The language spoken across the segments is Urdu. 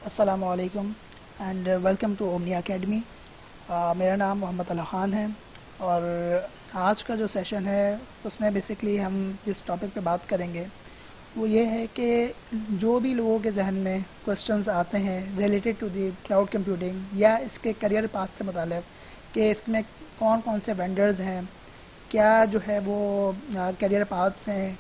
السلام علیکم and welcome to Omni Academy. میرا نام محمد علی خان ہے اور آج کا جو سیشن ہے اس میں بیسکلی ہم جس ٹاپک پہ بات کریں گے وہ یہ ہے کہ جو بھی لوگوں کے ذہن میں کوسچنز آتے ہیں related to the cloud computing یا اس کے کریئر پاتھ سے متعلق کہ اس میں کون کون سے وینڈرز ہیں، کیا جو ہے وہ کریئر پاتھس ہیں،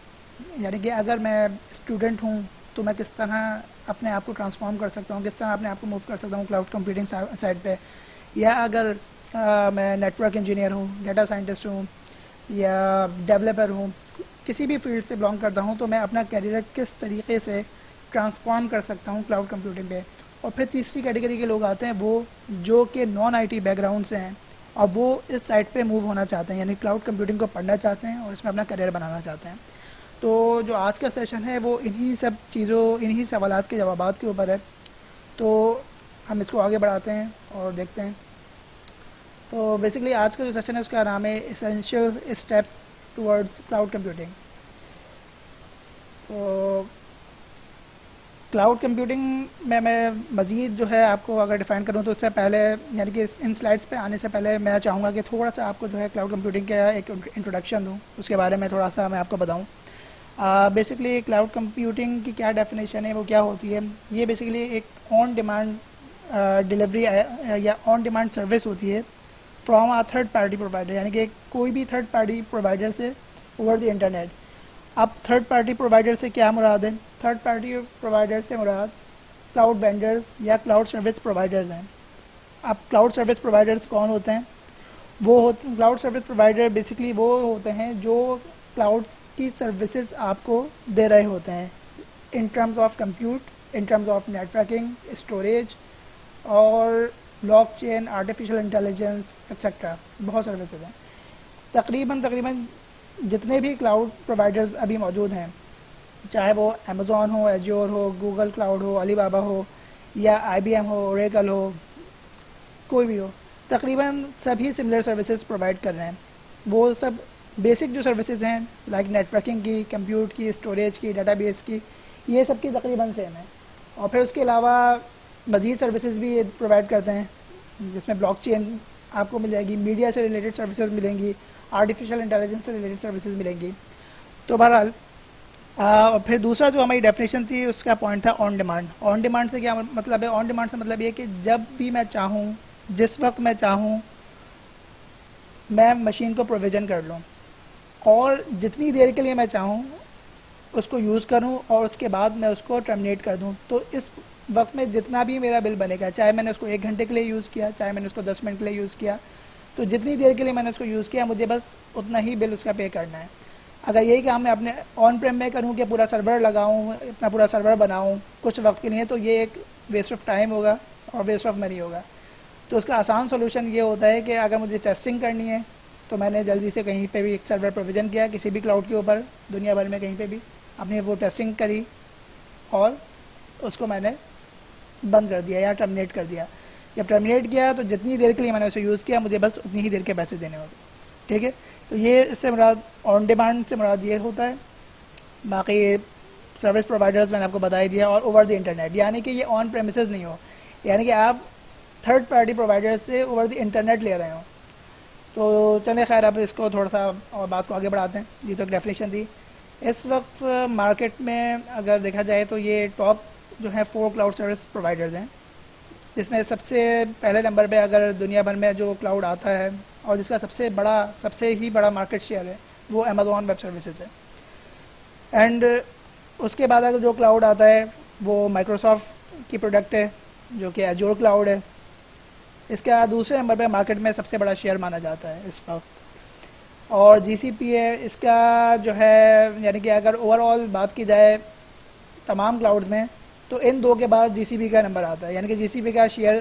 یعنی کہ اگر میں اسٹوڈنٹ ہوں تو میں کس طرح اپنے آپ کو ٹرانسفارم کر سکتا ہوں، کس طرح اپنے آپ کو موو کر سکتا ہوں کلاؤڈ کمپیوٹنگ سائڈ پہ، یا اگر میں نیٹ ورک انجینئر ہوں، ڈیٹا سائنٹسٹ ہوں یا ڈیولپر ہوں، کسی بھی فیلڈ سے بلانگ کرتا ہوں تو میں اپنا کیریئر کس طریقے سے ٹرانسفارم کر سکتا ہوں کلاؤڈ کمپیوٹنگ پہ. اور پھر تیسری کیٹیگری کے لوگ آتے ہیں وہ جو کہ naan I T back ground سے ہیں اور وہ اس سائٹ پہ موو ہونا چاہتے ہیں، یعنی کلاؤڈ کمپیوٹنگ کو پڑھنا چاہتے ہیں اور اس میں اپنا کیریئر بنانا چاہتے ہیں. تو جو آج کا سیشن ہے وہ انہی سب چیزوں، انہی سوالات کے جوابات کے اوپر ہے. تو ہم اس کو آگے بڑھاتے ہیں اور دیکھتے ہیں. تو بیسکلی آج کا جو سیشن ہے اس کا نام ہے essential steps towards cloud computing. تو کلاؤڈ کمپیوٹنگ میں مزید جو ہے آپ کو اگر ڈیفائن کروں تو اس سے پہلے، یعنی کہ ان سلائڈس پہ آنے سے پہلے میں چاہوں گا کہ تھوڑا سا آپ کو جو ہے کلاؤڈ کمپیوٹنگ کا ایک انٹروڈکشن دوں، اس کے بارے میں تھوڑا سا میں آپ کو بتاؤں. بیسکلی کلاؤڈ کمپیوٹنگ کی کیا ڈیفینیشن ہے، وہ کیا ہوتی ہے. یہ بیسکلی ایک آن ڈیمانڈ ڈیلیوری یا آن ڈیمانڈ سروس ہوتی ہے from a third party provider, یعنی کہ کوئی بھی تھرڈ پارٹی پرووائڈر سے اوور دی انٹرنیٹ. اب تھرڈ پارٹی پرووائڈر سے کیا مراد ہے؟ تھرڈ پارٹی پرووائڈر سے مراد کلاؤڈ وینڈرز یا کلاؤڈ سروس پرووائڈرز ہیں. اب کلاؤڈ سروس پرووائڈرز کون ہوتے ہیں؟ کلاؤڈ سروس پرووائڈر بیسکلی وہ ہوتے ہیں جو کلاؤڈ کی سروسز آپ کو دے رہے ہوتے ہیں in terms of compute, in terms of networking, storage اور blockchain, artificial intelligence etcetera. بہت سروسز ہیں. تقریباً جتنے بھی کلاؤڈ پرووائڈرز ابھی موجود ہیں، چاہے وہ امیزون ہو، ایجیور ہو، گوگل کلاؤڈ ہو، علی بابا ہو یا آئی بی ایم ہو، اوریکل ہو، کوئی بھی ہو، تقریباً سبھی سملر سروسز پرووائڈ کر رہے ہیں. وہ سب بیسک جو سروسز ہیں لائک نیٹ ورکنگ کی، کمپیوٹ کی، اسٹوریج کی، ڈیٹا بیس کی، یہ سب کی تقریباً سیم ہے. اور پھر اس کے علاوہ مزید سروسز بھی یہ پرووائڈ کرتے ہیں جس میں بلاک چین آپ کو مل جائے گی، میڈیا سے ریلیٹڈ سروسز ملیں گی، آرٹیفیشیل انٹیلیجنس سے ریلیٹڈ سروسز ملیں گی. تو بہرحال پھر دوسرا جو ہماری ڈیفینیشن تھی اس کا پوائنٹ تھا آن ڈیمانڈ. آن ڈیمانڈ سے کیا مطلب ہے؟ آن ڈیمانڈ سے مطلب یہ کہ جب بھی میں چاہوں، جس وقت میں چاہوں، میں مشین کو پروویژن کر لوں اور جتنی دیر کے لیے میں چاہوں اس کو یوز کروں اور اس کے بعد میں اس کو ٹرمینیٹ کر دوں. تو اس وقت میں جتنا بھی میرا بل بنے گا، چاہے میں نے اس کو 1 گھنٹے کے لیے یوز کیا، چاہے میں نے اس کو 10 منٹ کے لیے یوز کیا، تو جتنی دیر کے لیے میں نے اس کو یوز کیا مجھے بس اتنا ہی بل اس کا پے کرنا ہے. اگر یہی کام میں اپنے آن پریم میں کروں کہ پورا سرور لگاؤں، اتنا پورا سرور بناؤں کچھ وقت کے لیے، تو یہ ایک ویسٹ آف ٹائم ہوگا اور ویسٹ آف منی ہوگا. تو اس کا آسان سولوشن یہ ہوتا ہے کہ اگر مجھے ٹیسٹنگ کرنی ہے تو میں نے جلدی سے کہیں پہ بھی ایک سرور پروویژن کیا کسی بھی کلاؤڈ کے اوپر دنیا بھر میں کہیں پہ بھی، اپنی وہ ٹیسٹنگ کری اور اس کو میں نے بند کر دیا یا ٹرمینیٹ کر دیا. جب ٹرمینیٹ کیا تو جتنی دیر کے لیے میں نے اسے یوز کیا مجھے بس اتنی ہی دیر کے پیسے دینے ہوتے. ٹھیک ہے. تو یہ اس سے مراد آن ڈیمانڈ سے مراد یہ ہوتا ہے. باقی سروس پرووائڈرز میں نے آپ کو بتا ہی دیا. اور اوور دی انٹرنیٹ، یعنی کہ یہ آن پریمیسز نہیں ہو، یعنی کہ آپ تھرڈ پارٹی پرووائڈر سے اوور دی انٹرنیٹ لے رہے ہوں. تو چلیں خیر اب اس کو تھوڑا سا اور بات کو آگے بڑھاتے ہیں. یہ تو ایک ڈیفینیشن تھی. اس وقت مارکیٹ میں اگر دیکھا جائے تو یہ ٹاپ جو ہیں 4 کلاؤڈ سروس پرووائڈرز ہیں، جس میں سب سے پہلے نمبر پہ اگر دنیا بھر میں جو کلاؤڈ آتا ہے اور جس کا سب سے ہی بڑا مارکیٹ شیئر ہے وہ امیزون ویب سروسز ہے. اینڈ اس کے بعد اگر جو کلاؤڈ آتا ہے وہ مائکروسافٹ کی پروڈکٹ ہے جو کہ ایجور کلاؤڈ ہے. اس کا دوسرے نمبر پہ مارکیٹ میں سب سے بڑا شیئر مانا جاتا ہے اس وقت. اور جی سی پی ہے اس کا جو ہے، یعنی کہ اگر اوور آل بات کی جائے تمام کلاؤڈز میں تو ان دو کے بعد جی سی پی کا نمبر آتا ہے. یعنی کہ جی سی پی کا شیئر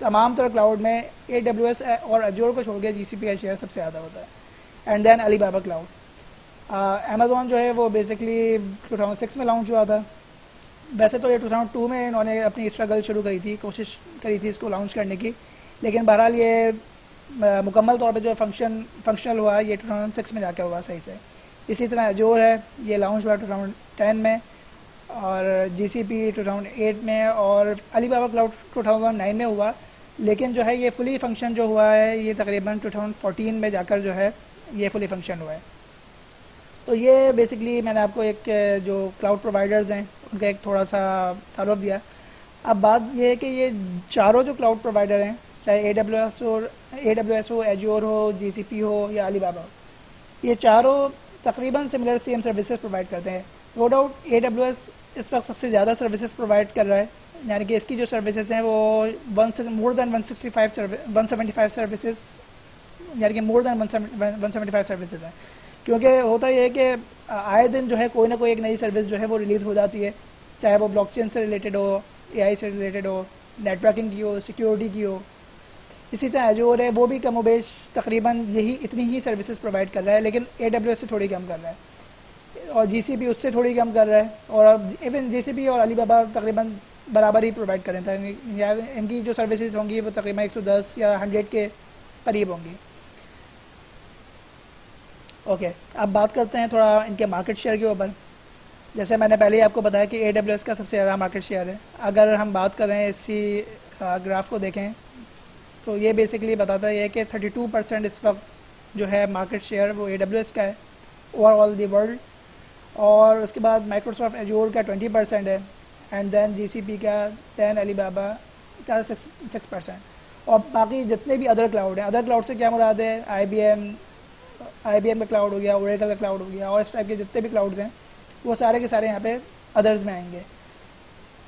تمام تر کلاؤڈ میں اے ڈبلیو ایس اور ایجور کو چھوڑ کے جی سی پی کا شیئر سب سے زیادہ ہوتا ہے. اینڈ دین علی بابا کلاؤڈ. امیزون جو ہے وہ بیسکلی 2006 میں لانچ ہوا تھا. ویسے تو یہ 2002 میں انہوں نے اپنی اسٹرگل شروع کری تھی، کوشش کری تھی اس کو لانچ کرنے کی، لیکن بہرحال یہ مکمل طور پہ جو فنکشنل ہوا یہ 2006 میں جا کے ہوا صحیح سے. اسی طرح ایجور ہے، یہ لانچ ہوا 2010 میں. اور جی سی پی 2008 میں، اور علی بابا کلاؤڈ 2009 میں ہوا. لیکن جو ہے یہ فلی فنکشن جو ہوا ہے یہ تقریباً 2014 میں جا کر جو ہے یہ فلی فنکشن ہوا ہے. تو یہ بیسکلی میں نے آپ کو ایک جو کلاؤڈ پرووائڈرز ہیں ان کا ایک تھوڑا سا تعارف دیا. اب بات یہ ہے کہ یہ چاروں جو کلاؤڈ پرووائڈر ہیں، چاہے اے ڈبلیو ایس ہو، ایجیور ہو، جی سی پی ہو یا علی بابا ہو، یہ چاروں تقریباً سملر سیم سروسز پرووائڈ کرتے ہیں. No doubt A W S اس وقت سب سے زیادہ سروسز پرووائڈ کر رہا ہے، یعنی کہ اس کی جو سروسز ہیں وہ مور دین 175 سروسز، یعنی کہ مور دین 175 سروسز ہیں. کیونکہ ہوتا یہ ہے کہ آئے دن جو ہے کوئی نہ کوئی ایک نئی سروس جو ہے وہ ریلیز ہو جاتی ہے، چاہے وہ بلاک چین سے ریلیٹڈ ہو، اے آئی سے ریلیٹڈ ہو، نیٹ ورکنگ کی ہو، سیکیورٹی کی ہو. اسی طرح ایجور ہے، وہ بھی کم و بیش تقریباً اتنی ہی سروسز پرووائڈ کر رہا ہے، لیکن اے ڈبلیو ایس سے تھوڑی کم کر رہا ہے، اور جی سی پی اس سے تھوڑی کم کر رہا ہے، اور اب ایون جی سی پی اور علی بابا تقریباً برابر ہی پرووائڈ کریں تھے. یار ان کی جو سروسز ہوں گی وہ تقریباً 110 یا 100 کے قریب ہوں گی. اوکے، اب بات کرتے ہیں تھوڑا ان کے مارکیٹ شیئر کے اوپر. جیسے میں نے پہلے ہی آپ کو بتایا کہ اے ڈبلیو ایس کا سب سے زیادہ مارکیٹ شیئر ہے. اگر ہم بات کریں اسی گراف کو دیکھیں تو یہ بیسکلی بتاتا ہے کہ 32% اس وقت جو ہے مارکیٹ شیئر وہ اے ڈبلیو ایس کا ہے اوور آل دی ورلڈ. اور اس کے بعد مائکروسافٹ ایجور کا 20% ہے، اینڈ دین جی سی پی کا، دین علی بابا کا 6%. اور باقی جتنے بھی ادر کلاؤڈ ہیں، ادر کلاؤڈ سے کیا مراد ہے؟ آئی بی ایم کا کلاؤڈ ہو گیا، اوریکل کا کلاؤڈ ہو گیا، اور اس ٹائپ کے جتنے بھی کلاؤڈز ہیں وہ سارے کے سارے یہاں پہ ادرز میں آئیں گے.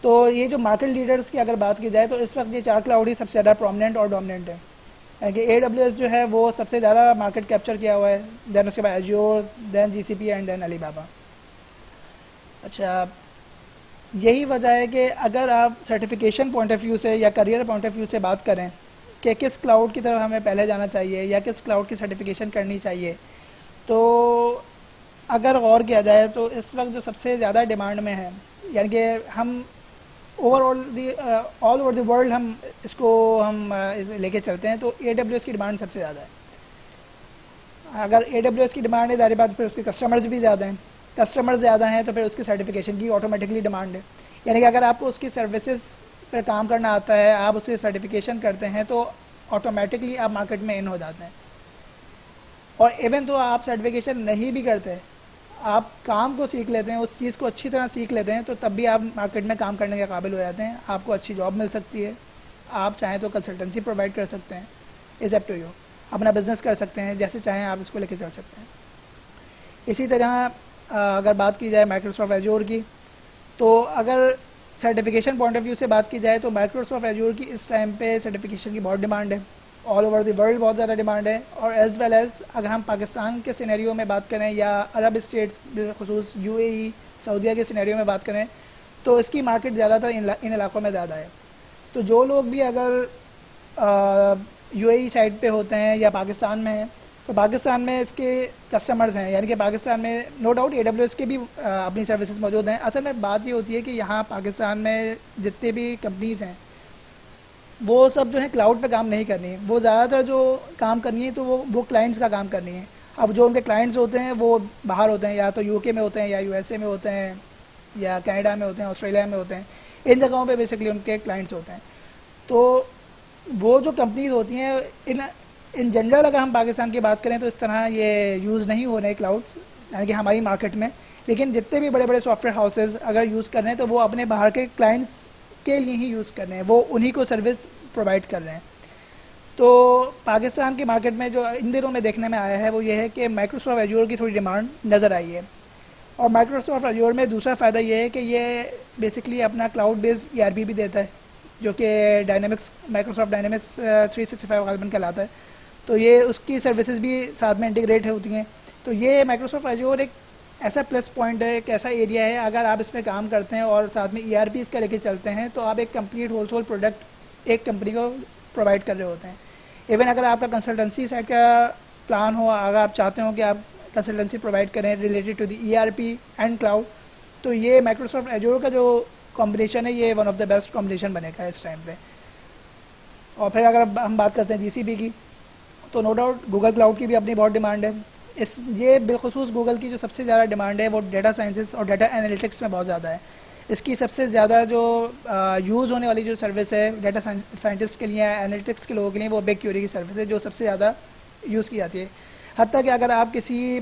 تو یہ جو مارکیٹ لیڈرز کی اگر بات کی جائے تو اس وقت یہ 4 کلاؤڈ ہی سب سے زیادہ پرومننٹ اور ڈومیننٹ ہے. یعنی کہ اے ڈبلیو ایس جو ہے وہ سب سے زیادہ مارکیٹ کیپچر کیا ہوا ہے، دین اس کے بعد ایجیور، دین جی سی پی، اینڈ دین علی بابا. اچھا، یہی وجہ ہے کہ اگر آپ سرٹیفکیشن پوائنٹ آف ویو سے یا کریئر پوائنٹ آف ویو سے بات کریں کہ کس کلاؤڈ کی طرف ہمیں پہلے جانا چاہیے یا کس کلاؤڈ کی سرٹیفکیشن کرنی چاہیے، تو اگر غور کیا جائے تو اس وقت جو سب سے زیادہ ڈیمانڈ میں ہے، یعنی کہ ہم آل اوور دی ورلڈ ہم اس کو لے کے چلتے ہیں تو اے ڈبلیو ایس کی ڈیمانڈ سب سے زیادہ ہے. اگر اے ڈبلیو ایس کی ڈیمانڈ ہے ظاہر بات پھر اس کے کسٹمرز بھی زیادہ ہیں، کسٹمر زیادہ ہیں تو پھر اس کی سرٹیفکیشن کی آٹومیٹکلی ڈیمانڈ ہے. یعنی کہ اگر آپ کو اس کی سروسز پر کام کرنا آتا ہے، آپ اس کی سرٹیفکیشن کرتے ہیں تو آٹومیٹکلی آپ مارکیٹ میں ان ہو جاتے ہیں. اور ایون تو آپ سرٹیفکیشن نہیں بھی کرتے، آپ کام کو سیکھ لیتے ہیں، اس چیز کو اچھی طرح سیکھ لیتے ہیں، تو تب بھی آپ مارکیٹ میں کام کرنے کے قابل ہو جاتے ہیں. آپ کو اچھی جاب مل سکتی ہے، آپ چاہیں تو کنسلٹنسی پرووائڈ کر سکتے ہیں، از اپ ٹو یو. اپنا بزنس کر سکتے ہیں، جیسے چاہیں آپ اس کو لے کے چل سکتے ہیں. اسی طرح اگر بات کی جائے مائکروسافٹ ایجور کی، تو اگر سرٹیفکیشن پوائنٹ آف ویو سے بات کی جائے تو مائکروسافٹ ایجور کی اس ٹائم پہ سرٹیفکیشن کی بہت ڈیمانڈ ہے، آل اوور دی ورلڈ بہت زیادہ ڈیمانڈ ہے. اور ایز ویل ایز اگر ہم پاکستان کے سینیریو میں بات کریں یا عرب اسٹیٹس بالخصوص یو اے ای، سعودیہ کے سینیریو میں بات کریں تو اس کی مارکیٹ زیادہ تر ان علاقوں میں زیادہ ہے. تو جو لوگ بھی اگر یو اے ای سائڈ پہ ہوتے ہیں یا پاکستان میں ہیں تو پاکستان میں اس کے کسٹمرز ہیں، یعنی کہ پاکستان میں نو ڈاؤٹ اے ڈبلیو ایس کے بھی اپنی سروسز موجود ہیں. اصل میں بات یہ ہوتی ہے کہ یہاں پاکستان میں جتنے بھی کمپنیز ہیں وہ سب جو ہے کلاؤڈ پہ کام نہیں کرنی ہے، وہ زیادہ تر جو کام کرنی ہے تو وہ کلائنٹس کا کام کرنی ہے. اب جو ان کے کلائنٹس ہوتے ہیں وہ باہر ہوتے ہیں، یا تو یو کے میں ہوتے ہیں یا یو ایس اے میں ہوتے ہیں یا کینیڈا میں ہوتے ہیں، آسٹریلیا میں ہوتے ہیں. ان جگہوں پہ بیسکلی ان کے کلائنٹس ہوتے ہیں. تو وہ جو کمپنیز ہوتی ہیں ان جنرل اگر ہم پاکستان کی بات کریں تو اس طرح یہ یوز نہیں ہو رہے کلاؤڈس، یعنی کہ ہماری مارکیٹ میں. لیکن جتنے بھی بڑے بڑے سافٹ ویئر ہاؤسز اگر یوز کر رہے ہیں تو وہ اپنے باہر کے کلائنٹس کے لیے ہی یوز کر رہے ہیں، وہ انہی کو سروس پرووائڈ کر رہے ہیں. تو پاکستان کی مارکیٹ میں جو ان دنوں میں دیکھنے میں آیا ہے وہ یہ ہے کہ مائکروسافٹ ایجور کی تھوڑی ڈیمانڈ نظر آئی ہے. اور مائکروسافٹ ایجور میں دوسرا فائدہ یہ ہے کہ یہ بیسکلی اپنا کلاؤڈ بیسڈ ای آر پی بھی دیتا ہے، جو کہ مائکروسافٹ ڈائنامکس 365 غالباً کہلاتا ہے. تو یہ اس کی سروسز بھی ساتھ میں انٹیگریٹ ہوتی ہیں. تو یہ مائکروسافٹ ایجور ایک ایسا پلس پوائنٹ ہے، ایک ایسا ایریا ہے، اگر آپ اس میں کام کرتے ہیں اور ساتھ میں ای آر پی اس کا لے کے چلتے ہیں تو آپ ایک کمپلیٹ ہول سول پروڈکٹ ایک کمپنی کو پرووائڈ کر رہے ہوتے ہیں. ایون اگر آپ کا کنسلٹنسی سائڈ کا پلان ہو، اگر آپ چاہتے ہو کہ آپ کنسلٹنسی پرووائڈ کریں related to the E R P and cloud, تو یہ مائکروسافٹ ایجور کا جو کمبینیشن ہے یہ one of the best combination بنے گا اس ٹائم پہ. اور پھر اگر ہم بات کرتے ہیں جی سی پی کی تو نو ڈاؤٹ گوگل کلاؤڈ کی بھی اپنی بہت ڈیمانڈ ہے. یہ بالخصوص گوگل کی جو سب سے زیادہ ڈیمانڈ ہے وہ ڈیٹا سائنسز اور ڈیٹا انالیٹکس میں بہت زیادہ ہے. اس کی سب سے زیادہ جو یوز ہونے والی جو سروس ہے ڈیٹا سائنٹسٹ کے لیے، انالیٹکس کے لوگوں کے لیے، وہ بگ کیوری کی سروس ہے جو سب سے زیادہ یوز کی جاتی ہے. حتیٰ کہ اگر آپ کسی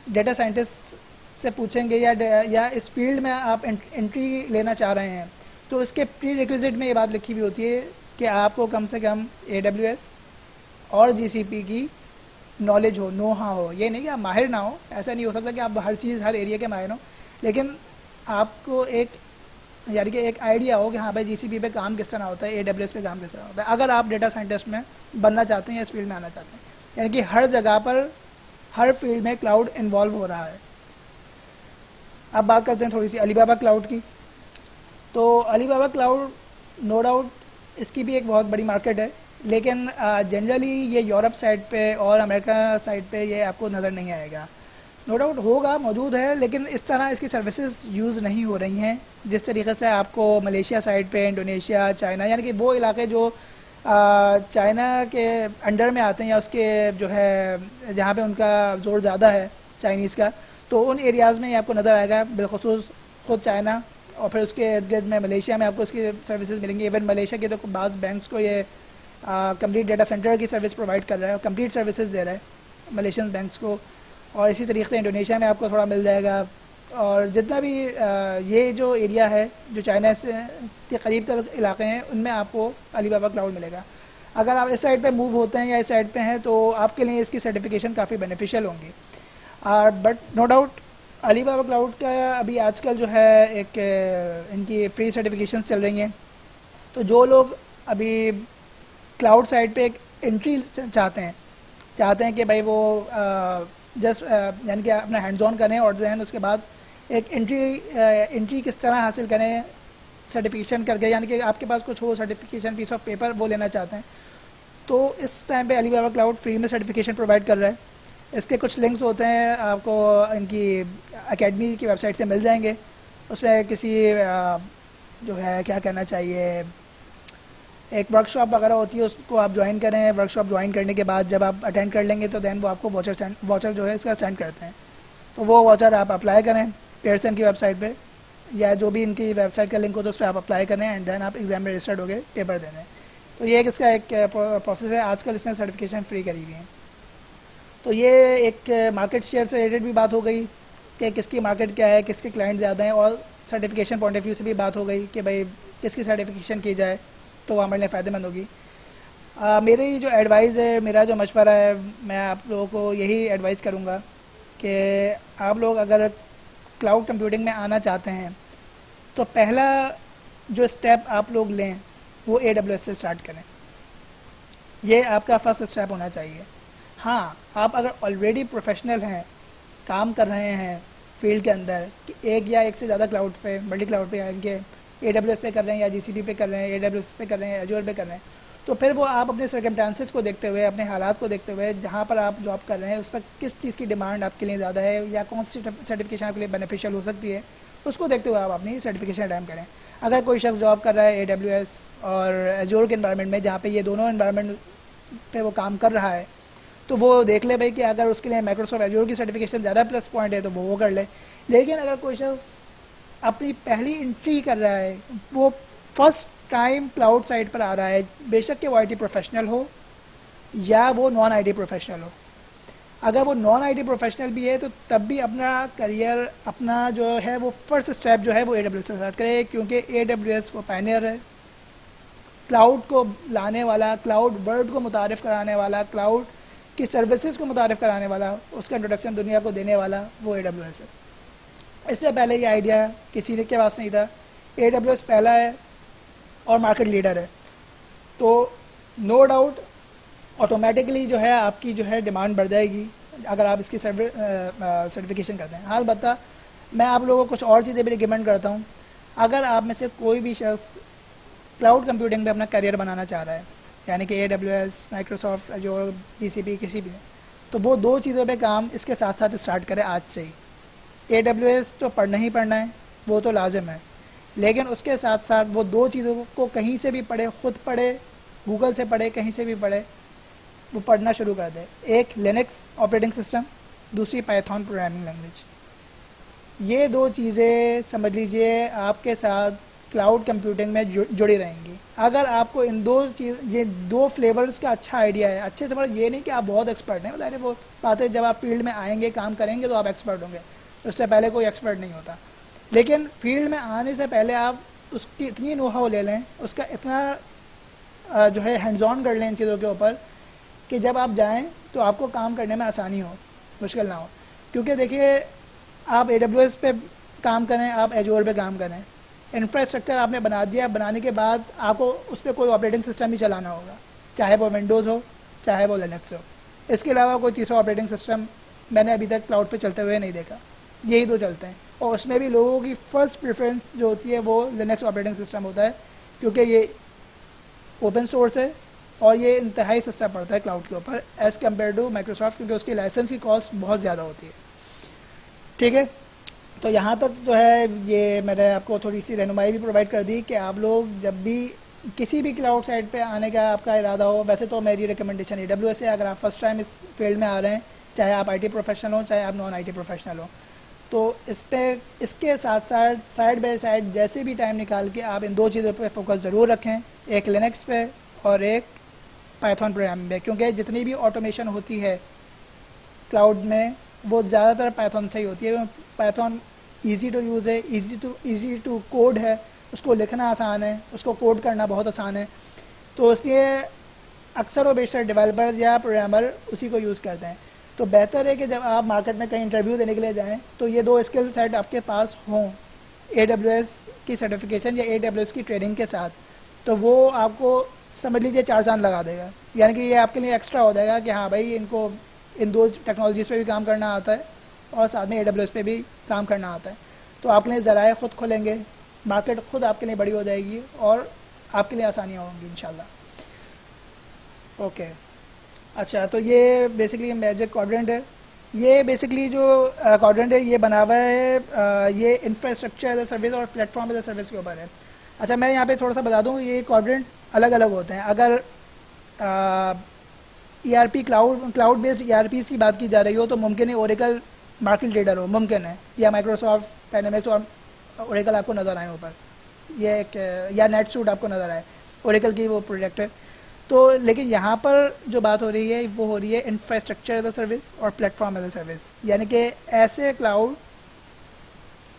ڈیٹا سائنٹسٹ سے پوچھیں گے یا اس فیلڈ میں آپ انٹری لینا چاہ رہے ہیں، تو اس کے پری ریکویزٹ میں یہ بات لکھی ہوئی ہوتی ہے کہ آپ کو کم سے کم AWS اور GCP کی نالج ہو، نو ہاں ہو. یہ نہیں کہ آپ ماہر نہ ہو، ایسا نہیں ہو سکتا کہ آپ ہر چیز ہر ایریا کے ماہر ہوں، لیکن آپ کو ایک یعنی کہ ایک آئیڈیا ہو کہ ہاں بھائی GCP پہ کام کس طرح ہوتا ہے، AWS پہ کام کس طرح ہوتا ہے، اگر آپ ڈیٹا سائنٹسٹ میں بننا چاہتے ہیں یا اس فیلڈ میں آنا چاہتے ہیں. یعنی کہ ہر جگہ پر ہر فیلڈ میں کلاؤڈ انوالو ہو رہا ہے. اب بات کرتے ہیں تھوڑی سی علی بابا کلاؤڈ کی. تو علی بابا کلاؤڈ نو ڈاؤٹ اس کی بھی ایک بہت بڑی مارکیٹ ہے، لیکن جنرلی یہ یورپ سائڈ پہ اور امریکہ سائڈ پہ یہ آپ کو نظر نہیں آئے گا. نو ڈاؤٹ ہوگا، موجود ہے، لیکن اس طرح اس کی سروسز یوز نہیں ہو رہی ہیں جس طریقے سے آپ کو ملیشیا سائڈ پہ، انڈونیشیا، چائنا، یعنی کہ وہ علاقے جو چائنا کے انڈر میں آتے ہیں یا اس کے جو ہے جہاں پہ ان کا زور زیادہ ہے چائنیز کا، تو ان ایریاز میں یہ آپ کو نظر آئے گا. بالخصوص خود چائنا اور پھر اس کے ارد گرد میں ملیشیا میں آپ کو اس کی سروسز ملیں گی. ایون ملیشیا کے تو بعض بینکس کو یہ کمپلیٹ ڈیٹا سینٹر کی سروس پرووائڈ کر رہا ہے اور کمپلیٹ سروسز دے رہا ہے ملیشین بینکس کو. اور اسی طریقے سے انڈونیشیا میں آپ کو تھوڑا مل جائے گا. اور جتنا بھی یہ جو ایریا ہے جو چائنا سے کے قریب تر علاقے ہیں، ان میں آپ کو علی بابا کلاؤڈ ملے گا. اگر آپ اس سائڈ پہ موو ہوتے ہیں یا اس سائڈ پہ ہیں تو آپ کے لیے اس کی سرٹیفکیشن کافی بینیفیشیل ہوں گی. بٹ نو ڈاؤٹ علی بابا کلاؤڈ کا ابھی آج کل جو ہے ایک ان کی فری سرٹیفکیشنز چل رہی ہیں. تو جو لوگ ابھی کلاؤڈ سائڈ پہ ایک انٹری چاہتے ہیں کہ بھائی وہ جسٹ یعنی کہ اپنا ہینڈز آن کریں اور دین اس کے بعد ایک انٹری کس طرح حاصل کریں سرٹیفکیشن کر کے، یعنی کہ آپ کے پاس کچھ ہو سرٹیفکیشن پیس آف پیپر وہ لینا چاہتے ہیں، تو اس ٹائم پہ علی بابا کلاؤڈ فری میں سرٹیفکیشن پرووائڈ کر رہا ہے. اس کے کچھ لنکس ہوتے ہیں آپ کو ان کی اکیڈمی کی ویب سائٹ سے مل جائیں گے. اس میں کسی جو ہے کیا کہنا چاہیے ایک ورک شاپ وغیرہ ہوتی ہے، اس کو آپ جوائن کریں. ورک شاپ جوائن کرنے کے بعد جب آپ اٹینڈ کر لیں گے تو دین وہ آپ کو واچر جو ہے اس کا سینڈ کرتے ہیں. تو وہ واچر آپ اپلائی کریں پیئرسن کی ویب سائٹ پہ یا جو بھی ان کی ویب سائٹ کا لنک ہو تو اس پہ آپ اپلائی کریں اینڈ دین آپ ایگزام میں رجسٹرڈ ہو گئے پیپر دے دیں. تو یہ اس کا ایک پروسیس ہے. آج کل اس نے سرٹیفکیشن فری کری ہوئی ہیں. تو یہ ایک مارکیٹ شیئر سے ریلیٹڈ بھی بات ہو گئی کہ کس کی مارکیٹ کیا ہے، کس کے کلائنٹ زیادہ ہیں، اور سرٹیفکیشن پوائنٹ آف ویو سے بھی بات ہو گئی کہ بھائی کس کی سرٹیفکیشن کی جائے تو وہ ہمارے لیے فائدہ مند ہوگی. میری جو ایڈوائز ہے، میرا جو مشورہ ہے، میں آپ لوگوں کو یہی ایڈوائز کروں گا کہ آپ لوگ اگر کلاؤڈ کمپیوٹنگ میں آنا چاہتے ہیں تو پہلا جو اسٹیپ آپ لوگ لیں وہ AWS سے اسٹارٹ کریں. یہ آپ کا فرسٹ اسٹیپ ہونا چاہیے. ہاں آپ اگر آلریڈی پروفیشنل ہیں، کام کر رہے ہیں فیلڈ کے اندر کہ ایک یا ایک سے زیادہ کلاؤڈ پہ، ملٹی کلاؤڈ پہ ان کے AWS پہ کر رہے ہیں یا GCP پہ کر رہے ہیں، AWS پہ کر رہے ہیں، Azure پہ کر رہے ہیں، تو پھر وہ آپ اپنے سرکمسٹانسز کو دیکھتے ہوئے، اپنے حالات کو دیکھتے ہوئے، جہاں پر آپ جاب کر رہے ہیں اس پر کس چیز کی ڈیمانڈ آپ کے لیے زیادہ ہے یا کون سی سرٹیفکیشن آپ کے لیے بینیفیشیل ہو سکتی ہے، اس کو دیکھتے ہوئے آپ اپنی سرٹیفکیشن اٹیم کریں. اگر کوئی شخص جاب کر رہا ہے AWS اور Azure کے انوائرمنٹ میں جہاں پہ یہ دونوں انوائرمنٹ پہ وہ کام کر رہا ہے تو وہ دیکھ لے بھائی کہ اگر اس کے لیے مائکروسافٹ ایجور کی سرٹیفکیشن زیادہ پلس پوائنٹ ہے تو وہ کر لے. لیکن اگر کوئی شخص اپنی پہلی انٹری کر رہا ہے، وہ فرسٹ ٹائم کلاؤڈ سائٹ پر آ رہا ہے، بے شک کہ وہ IT پروفیشنل ہو یا وہ نان IT پروفیشنل ہو، اگر وہ نان IT پروفیشنل بھی ہے تو تب بھی اپنا کریئر، اپنا جو ہے وہ فرسٹ اسٹیپ جو ہے وہ AWS سے اسٹارٹ کرے، کیونکہ AWS وہ پائنیئر ہے، کلاؤڈ کو لانے والا، کلاؤڈ ورلڈ کو متعارف کرانے والا، کلاؤڈ کی سروسز کو متعارف کرانے والا، اس کا انٹروڈکشن دنیا کو دینے والا وہ AWS ہے. اس سے پہلے یہ آئیڈیا کسی کے پاس نہیں تھا. AWS پہلا ہے اور مارکیٹ لیڈر ہے. تو نو ڈاؤٹ آٹومیٹکلی جو ہے آپ کی جو ہے ڈیمانڈ بڑھ جائے گی اگر آپ اس کی سرٹیفکیشن کرتے ہیں. حال بتا میں آپ لوگوں کو کچھ اور چیزیں بھی ریکمینڈ کرتا ہوں. اگر آپ میں سے کوئی بھی شخص کلاؤڈ کمپیوٹنگ میں اپنا کیریئر بنانا چاہ رہا ہے، یعنی کہ AWS، مائکروسافٹ ایجور، GCP کسی بھی، تو وہ دو چیزوں پہ کام اس کے ساتھ ساتھ اسٹارٹ کرے آج سے ہی. AWS تو پڑھنا ہی پڑھنا ہے، وہ تو لازم ہے، لیکن اس کے ساتھ ساتھ وہ دو چیزوں کو کہیں سے بھی پڑھے، خود پڑھے، گوگل سے پڑھے، کہیں سے بھی پڑھے، وہ پڑھنا شروع کر دے. ایک لینکس آپریٹنگ سسٹم، دوسری پائتھون پروگرامنگ لینگویج. یہ دو چیزیں سمجھ لیجئے آپ کے ساتھ کلاؤڈ کمپیوٹنگ میں جڑی رہیں گی. اگر آپ کو ان دو یہ دو فلیورز کا اچھا آئیڈیا ہے, اچھے سے مطلب یہ نہیں کہ آپ بہت ایکسپرٹ ہیں, بظاہر وہ بات ہے جب آپ فیلڈ میں آئیں گے کام کریں گے تو آپ ایکسپرٹ ہوں گے, اس سے پہلے کوئی ایکسپرٹ نہیں ہوتا. لیکن فیلڈ میں آنے سے پہلے آپ اس کی اتنی نو ہاؤ لے لیں, اس کا اتنا جو ہے ہینڈز آن کر لیں ان چیزوں کے اوپر کہ جب آپ جائیں تو آپ کو کام کرنے میں آسانی ہو, مشکل نہ ہو. کیونکہ دیکھیے آپ اے ڈبلیو ایس پہ کام کریں, آپ ایجور پہ کام کریں, انفراسٹرکچر آپ نے بنا دیا, بنانے کے بعد آپ کو اس پہ کوئی آپریٹنگ سسٹم ہی چلانا ہوگا, چاہے وہ ونڈوز ہو چاہے وہ لینکس ہو. اس کے علاوہ کوئی تیسرا آپریٹنگ سسٹم میں نے ابھی تک کلاؤڈ پہ چلتے ہوئے نہیں دیکھا, یہی دو چلتے ہیں. اور اس میں بھی لوگوں کی فرسٹ پریفرنس جو ہوتی ہے وہ لینکس آپریٹنگ سسٹم ہوتا ہے, کیونکہ یہ اوپن سورس ہے اور یہ انتہائی سستا پڑتا ہے کلاؤڈ کے اوپر ایز کمپیئر ٹو مائکروسافٹ, کیونکہ اس کی لائسنس کی کاسٹ بہت زیادہ ہوتی ہے. ٹھیک ہے, تو یہاں تک جو ہے یہ میں نے آپ کو تھوڑی سی رہنمائی بھی پرووائڈ کر دی کہ آپ لوگ جب بھی کسی بھی کلاؤڈ سائٹ پہ آنے کا آپ کا ارادہ ہو, ویسے تو میری ریکمنڈیشن AWS ہے. اگر آپ فرسٹ ٹائم اس فیلڈ میں آ رہے ہیں, چاہے آپ IT پروفیشنل ہوں چاہے آپ نان IT پروفیشنل ہوں, تو اس کے ساتھ ساتھ سائڈ بائی سائڈ جیسے بھی ٹائم نکال کے آپ ان دو چیزوں پہ فوکس ضرور رکھیں, ایک لینکس پہ اور ایک پائتھون پروگرامنگ پہ, کیونکہ جتنی بھی آٹومیشن ہوتی ہے کلاؤڈ میں وہ زیادہ تر پائتھون سے ہی ہوتی ہے. پائتھون ایزی ٹو یوز ہے, ایزی ٹو کوڈ ہے, اس کو لکھنا آسان ہے, اس کو کوڈ کرنا بہت آسان ہے. تو اس لیے اکثر و بیشتر ڈیولپرز یا پروگرامر اسی کو یوز کرتے ہیں. تو بہتر ہے کہ جب آپ مارکیٹ میں کہیں انٹرویو دینے کے لیے جائیں تو یہ دو اسکل سیٹ آپ کے پاس ہوں, AWS کی سرٹیفکیشن یا AWS کی ٹریننگ کے ساتھ, تو وہ آپ کو سمجھ لیجیے 4 چاند لگا دے گا. یعنی کہ یہ آپ کے لیے ایکسٹرا ہو جائے گا کہ ہاں بھائی ان کو ان دو ٹیکنالوجیز پہ بھی کام کرنا آتا ہے اور ساتھ میں AWS پہ بھی کام کرنا آتا ہے. تو آپ کے لیے ذرائع خود کھلیں گے, مارکیٹ خود آپ کے لیے بڑی ہو جائے گی اور آپ کے لیے آسانیاں ہوں گی انشاءاللہ. اوکے, اچھا, تو یہ بیسکلی میجک کوڈرنٹ ہے. یہ بیسکلی جو کوڈرنٹ ہے یہ بنا ہوا ہے یہ انفراسٹرکچر ایز اے سروس اور platform as a service کے اوپر ہے. اچھا, میں یہاں پہ تھوڑا سا بتا دوں, یہ کوڈرنٹ الگ الگ ہوتے ہیں. اگر ERP کلاؤڈ بیسڈ ERPs کی بات کی جا رہی ہو تو ممکن ہے اوریکل مارکیٹ لیڈر ہو, ممکن ہے, یا مائکروسافٹ ڈائنامکس اور اوریکل آپ کو نظر آئے اوپر, یہ ایک یا نیٹ سوٹ آپ کو نظر آئے, اوریکل کی وہ پروجیکٹ ہے. تو لیکن یہاں پر جو بات ہو رہی ہے وہ ہو رہی ہے انفراسٹرکچر ایز اے سروس اور platform as a service, یعنی کہ ایسے کلاؤڈ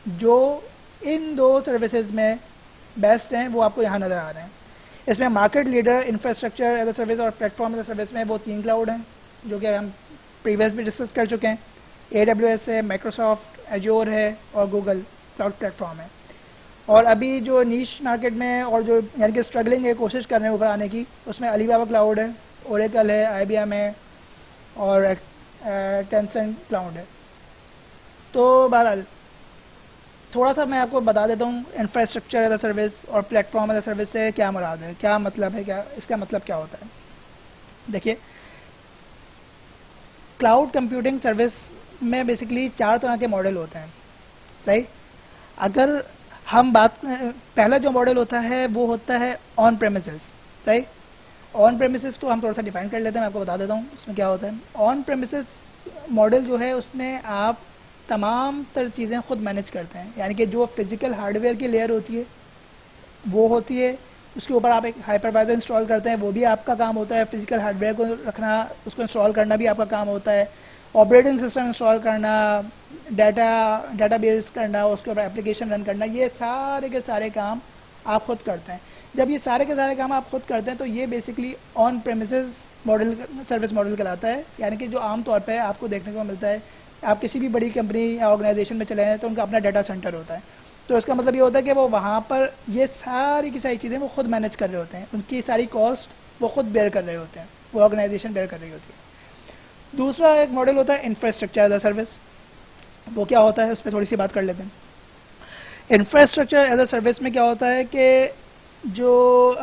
جو ان دو سروسز میں بیسٹ ہیں وہ آپ کو یہاں نظر آ رہے ہیں. اس میں market leader infrastructure as a service اور platform as a service میں وہ 3 کلاؤڈ ہیں جو کہ ہم پریویس بھی ڈسکس کر چکے ہیں. AWS ہے, مائکروسافٹ ایجور ہے اور گوگل کلاؤڈ پلیٹ فارم ہے. اور ابھی جو نیش مارکیٹ میں اور جو یعنی کہ اسٹرگلنگ ہے, کوشش کر رہے ہیں اوپر آنے کی, اس میں علی بابا کلاؤڈ ہے, اوریکل ہے, IBM ہے اور ٹینسنٹ کلاؤڈ ہے. تو بہرحال تھوڑا سا میں آپ کو بتا دیتا ہوں انفراسٹرکچر ایز اے سروس اور platform as a service سے کیا مراد ہے, کیا مطلب ہے, کیا اس کا مطلب کیا ہوتا ہے. دیکھیے, کلاؤڈ کمپیوٹنگ سروس میں بیسکلی 4 طرح کے ماڈل ہوتے ہیں. صحیح, اگر ہم بات پہلا جو ماڈل ہوتا ہے وہ ہوتا ہے آن پریمیسز. صحیح, آن پریمیسز کو ہم تھوڑا سا ڈیفائن کر لیتے ہیں, میں آپ کو بتا دیتا ہوں اس میں کیا ہوتا ہے. آن پریمیسز ماڈل جو ہے اس میں آپ تمام تر چیزیں خود مینیج کرتے ہیں, یعنی کہ جو فزیکل ہارڈ ویئر کی لیئر ہوتی ہے وہ ہوتی ہے, اس کے اوپر آپ ایک ہائپروائزر انسٹال کرتے ہیں, وہ بھی آپ کا کام ہوتا ہے. فزیکل ہارڈ ویئر کو رکھنا, اس کو انسٹال کرنا بھی آپ کا کام ہوتا ہے. آپریٹنگ سسٹم انسٹال کرنا, ڈیٹا بیس کرنا, اس کے اوپر اپلیکیشن رن کرنا, یہ سارے کے سارے کام آپ خود کرتے ہیں. جب یہ سارے کے سارے کام آپ خود کرتے ہیں تو یہ basically on premises model service model کہلاتا ہے. یعنی کہ جو عام طور پہ آپ کو دیکھنے کو ملتا ہے, آپ کسی بھی بڑی کمپنی یا آرگنائزیشن میں چلے ہیں تو ان کا اپنا ڈیٹا سینٹر ہوتا ہے. تو اس کا مطلب یہ ہوتا ہے کہ وہ وہاں پر یہ ساری کی ساری چیزیں وہ خود مینیج کر رہے ہوتے ہیں, ان کی ساری کاسٹ وہ خود بیئر کر رہے ہوتے ہیں, وہ آرگنائزیشن بیئر کر رہی ہوتی ہے. دوسرا ایک ماڈل ہوتا ہے انفراسٹرکچر ایز اے سروس. وہ کیا ہوتا ہے اس پہ تھوڑی سی بات کر لیتے ہیں. انفراسٹرکچر ایز اے سروس میں کیا ہوتا ہے کہ جو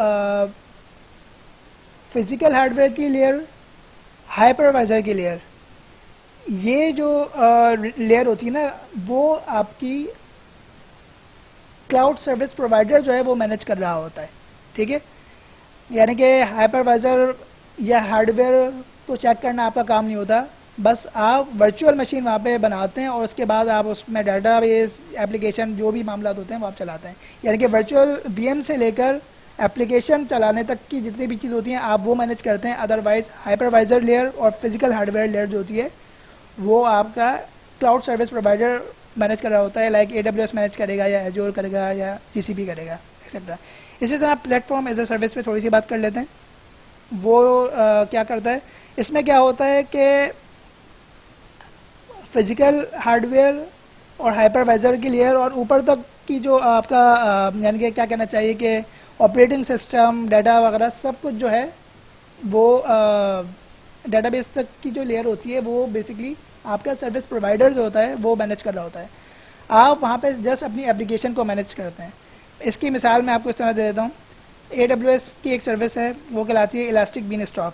فزیکل ہارڈ ویئر کی لیئر, ہائپروائزر کی لیئر, یہ جو لیئر ہوتی ہے نا وہ آپ کی کلاؤڈ سروس پرووائڈر جو ہے وہ مینیج کر رہا ہوتا ہے. ٹھیک ہے, یعنی کہ ہائپروائزر یا ہارڈ ویئر کو چیک کرنا آپ کا کام نہیں ہوتا, بس آپ ورچوئل مشین وہاں پہ بناتے ہیں اور اس کے بعد آپ اس میں ڈیٹا بیس ایپلیکیشن جو بھی معاملات ہوتے ہیں وہ آپ چلاتے ہیں. یعنی کہ ورچوئل وی ایم سے لے کر ایپلیکیشن چلانے تک کی جتنی بھی چیز ہوتی ہیں آپ وہ مینیج کرتے ہیں. ادروائز ہائپروائزر لیئر اور فزیکل ہارڈ ویئر لیئر جو ہوتی ہے وہ آپ کا کلاؤڈ سروس پرووائڈر مینیج کر رہا ہوتا ہے. Like a W S manage کرے گا یا ایجور کرے گا یا جی سی پی کرے گا ایکسیٹرا. اسی طرح plate form as a service پہ تھوڑی سی بات کر لیتے ہیں. وہ کیا کرتا ہے, اس میں کیا ہوتا ہے کہ فزیکل ہارڈ ویئر اور ہائپروائزر کی لیئر اور اوپر تک کی جو آپ کا یعنی کہ کیا کہنا چاہیے کہ آپریٹنگ سسٹم ڈیٹا وغیرہ سب کچھ جو ہے وہ ڈیٹا بیس تک کی جو لیئر ہوتی ہے وہ بیسکلی آپ کا سروس پرووائڈر جو ہوتا ہے وہ مینیج کر رہا ہوتا ہے. آپ وہاں پہ جسٹ اپنی اپلیکیشن کو مینیج کرتے ہیں. اس کی مثال میں آپ کو اس طرح دے دیتا ہوں. اے ڈبلیو ایس کی ایک سروس ہے وہ کہلاتی ہے الاسٹک بین اسٹاک.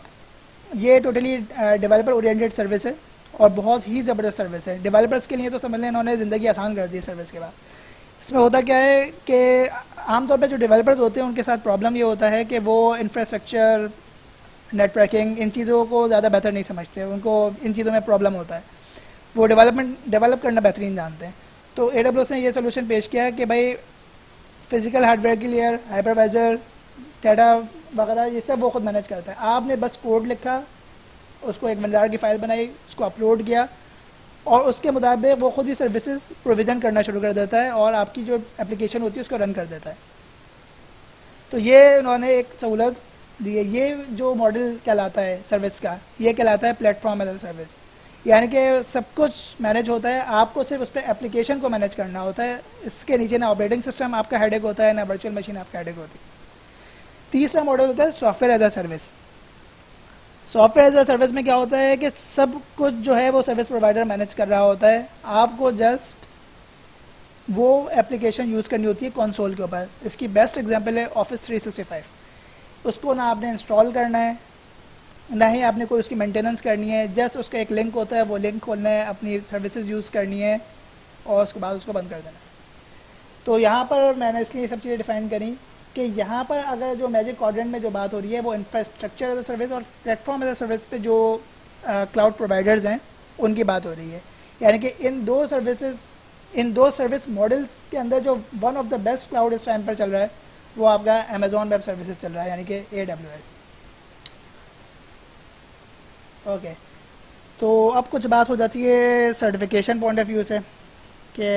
یہ ٹوٹلی ڈیولپر اورینٹیڈ سروس ہے اور بہت ہی زبردست سروس ہے. ڈیولپرس کے لیے تو سمجھ لیں انہوں نے زندگی آسان کر دی ہے سروس کے بعد. اس میں ہوتا کیا ہے کہ عام طور پہ جو ڈیولپرز ہوتے ہیں ان کے ساتھ پرابلم یہ ہوتا ہے کہ وہ انفراسٹرکچر نیٹ ورکنگ ان چیزوں کو زیادہ بہتر نہیں سمجھتے. ان کو ان چیزوں میں پرابلم ہوتا ہے. وہ ڈیولپ کرنا بہترین جانتے ہیں. تو اے ڈبلیو ایس نے یہ سولوشن پیش کیا ہے کہ بھائی فزیکل ہارڈ ویئر کی لیئر ہائپروائزر ڈیٹا وغیرہ یہ سب وہ خود مینیج کرتا ہے. آپ نے بس کوڈ لکھا, اس کو ایک ونڈار کی فائل بنائی, اس کو اپلوڈ کیا اور اس کے مطابق وہ خود ہی سروسز پروویژن کرنا شروع کر دیتا ہے اور آپ کی جو اپلیکیشن ہوتی ہے اس کو رن کر دیتا ہے. تو یہ انہوں نے ایک سہولت دی ہے. یہ جو ماڈل کہلاتا ہے سروس کا یہ کہلاتا ہے plate form as a service. یعنی کہ سب کچھ مینیج ہوتا ہے, آپ کو صرف اس پہ اپلیکیشن کو مینیج کرنا ہوتا ہے. اس کے نیچے نہ آپریٹنگ سسٹم آپ کا ہیڈیک ہوتا ہے نہ ورچوئل مشین آپ کا ہیڈیک ہوتی ہے. تیسرا ماڈل ہوتا ہے soft where as a service. Soft where as a service میں کیا ہوتا ہے کہ سب کچھ جو ہے وہ سروس پرووائڈر مینیج کر رہا ہوتا ہے. آپ کو جسٹ وہ اپلیکیشن یوز کرنی ہوتی ہے کنسول کے اوپر. اس کی بیسٹ ایگزامپل ہے آفس 365. اس کو نہ آپ نے انسٹال کرنا ہے نہ ہی آپ نے کوئی اس کی مینٹیننس کرنی ہے. جسٹ اس کا ایک لنک ہوتا ہے, وہ لنک کھولنا ہے, اپنی سروسز یوز کرنی ہے اور اس کے بعد اس کو بند کر دینا ہے. تو یہاں پر میں نے اس لیے یہ سب چیزیں ڈیفائن کریں کہ یہاں پر اگر جو میجک کوڈرنٹ میں جو بات ہو رہی ہے وہ انفراسٹرکچر ایز اے سروس اور platform as a service پہ جو کلاؤڈ پرووائڈرز ہیں ان کی بات ہو رہی ہے. یعنی کہ ان دو سروس ماڈلس کے اندر جو one of the best cloud اس ٹائم پر چل رہا ہے وہ آپ کا امیزون ویب سروسز چل رہا ہے, یعنی کہ اے ڈبلیو ایس. اوکے, تو اب کچھ بات ہو جاتی ہے سرٹیفکیشن پوائنٹ آف ویو سے کہ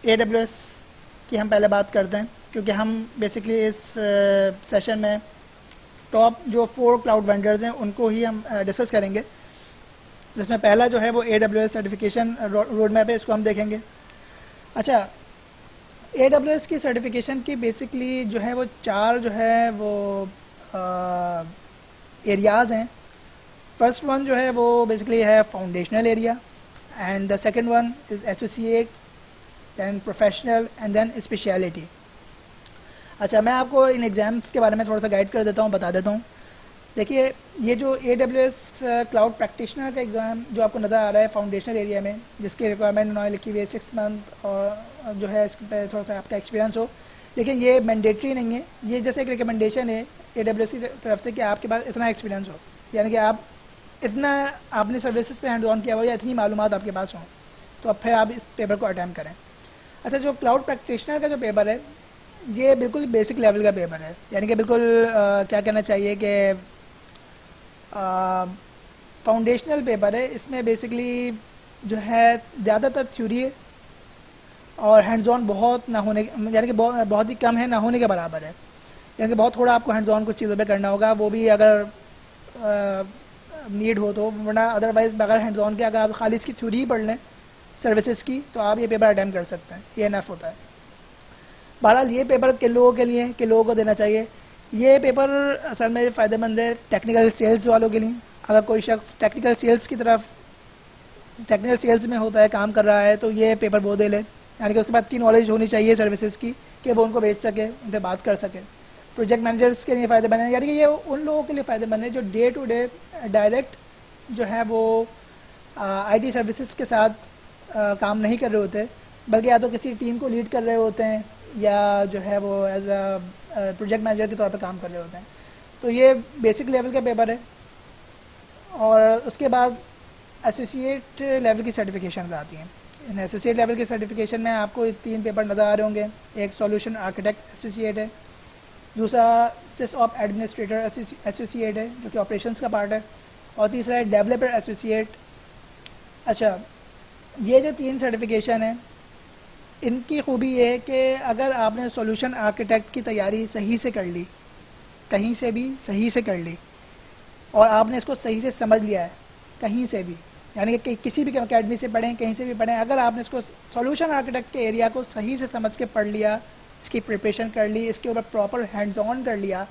اے ڈبلیو ایس کی ہم پہلے بات کرتے ہیں کیونکہ ہم بیسکلی اس سیشن میں ٹاپ جو 4 کلاؤڈ وینڈرز ہیں ان کو ہی ہم ڈسکس کریں گے. جس میں پہلا جو ہے وہ اے W S certification road map ہے, اس کو ہم دیکھیں گے. اچھا, اے ڈبلیو ایس کی سرٹیفکیشن کی بیسکلی جو ہے وہ 4 جو ہے وہ ایریاز ہیں. فرسٹ ون جو ہے وہ بیسکلی ہے foundational area, and the second one is associate, then professional, and then specialty. اچھا, میں آپ کو ان ایگزامس کے بارے میں تھوڑا سا گائڈ کر دیتا ہوں, بتا دیتا ہوں. دیکھیے, یہ جو اے ڈبلیو ایس کلاؤڈ پریکٹیشنر کا ایگزام جو آپ کو نظر آ رہا ہے فاؤنڈیشنل ایریا میں, جس کی ریکوائرمنٹ انہوں نے لکھی ہوئی ہے 6 منتھ اور جو ہے اس پہ تھوڑا سا آپ کا ایکسپیرینس ہو, لیکن یہ مینڈیٹری نہیں ہے. یہ جیسے ایک ریکمنڈیشن ہے اے ڈبلیو ایس کی طرف سے کہ آپ کے پاس اتنا ایکسپیرینس ہو, یعنی کہ آپ اتنا آپ نے سروسز پہ ہینڈ آن کیا ہو یا اتنی معلومات آپ کے پاس ہوں تو اب پھر آپ اس پیپر کو اٹیمپٹ کریں. اچھا, جو کلاؤڈ پریکٹیشنر کا جو پیپر ہے یہ بالکل بیسک لیول کا پیپر ہے. یعنی کہ بالکل کیا کہنا چاہیے کہ فاؤنڈیشنل پیپر ہے. اس میں بیسکلی جو ہے زیادہ تر تھیوری ہے اور ہینڈز آن بہت نہ ہونے, یعنی کہ بہت ہی کم ہے, نہ ہونے کے برابر ہے. یعنی کہ بہت تھوڑا آپ کو ہینڈز آن کچھ چیزوں پہ کرنا ہوگا, وہ بھی اگر نیڈ ہو تو, ورنہ ادروائز بغیر ہینڈز آن کے اگر آپ خالی اس کی تھیوری ہی پڑھ لیں سروسز کی تو آپ یہ پیپر اٹیمپٹ کر سکتے ہیں, یہ انف ہوتا ہے. بہرحال یہ پیپر کن لوگوں کے لیے, کن لوگوں کو دینا چاہیے. یہ پیپر اصل میں فائدہ مند ہے ٹیکنیکل سیلز والوں کے لیے. اگر کوئی شخص ٹیکنیکل سیلز کی طرف, ٹیکنیکل سیلز میں ہوتا ہے, کام کر رہا ہے, تو یہ پیپر وہ دے لے. یعنی کہ اس کے بعد 3 نالج ہونی چاہیے سروسز کی کہ وہ ان کو بیچ سکے, ان پہ بات کر سکے. پروجیکٹ مینیجرس کے لیے فائدہ مند ہے, یعنی کہ یہ ان لوگوں کے لیے فائدہ مند ہے جو ڈے ٹو ڈے ڈائریکٹ جو ہے وہ آئی ٹی سروسز کے ساتھ کام نہیں کر رہے ہوتے, بلکہ یا تو کسی ٹیم کو لیڈ کر رہے ہوتے ہیں یا جو ہے وہ ایز اے پروجیکٹ مینیجر کے طور پہ کام کر رہے ہوتے ہیں. تو یہ بیسک لیول کا پیپر ہے. اور اس کے بعد ایسوسیٹ لیول کی سرٹیفکیشنز آتی ہیں. ان ایسوسیٹ لیول کی سرٹیفکیشن میں آپ کو 3 پیپر نظر آ رہے ہوں گے. ایک سولوشن آرکیٹیکٹ ایسوسیٹ ہے, دوسرا سس آف ایڈمنسٹریٹر ایسوسیٹ ہے جو کہ آپریشنس کا پارٹ ہے, اور تیسرا ہے ڈیولپر ایسوسیٹ. اچھا, یہ جو 3 سرٹیفکیشن ہیں ان کی خوبی یہ ہے کہ اگر آپ نے سولوشن آرکیٹیکٹ کی تیاری صحیح سے کر لی, کہیں سے بھی صحیح سے کر لی, اور آپ نے اس کو صحیح سے سمجھ لیا ہے کہیں سے بھی, یعنی کہ کسی بھی اکیڈمی سے پڑھیں, کہیں سے بھی پڑھیں, اگر آپ نے اس کو سولوشن آرکیٹیکٹ کے ایریا کو صحیح سے سمجھ کے پڑھ لیا, اس کی پریپریشن کر لی, اس کے اوپر پراپر ہینڈز آن کر لیا,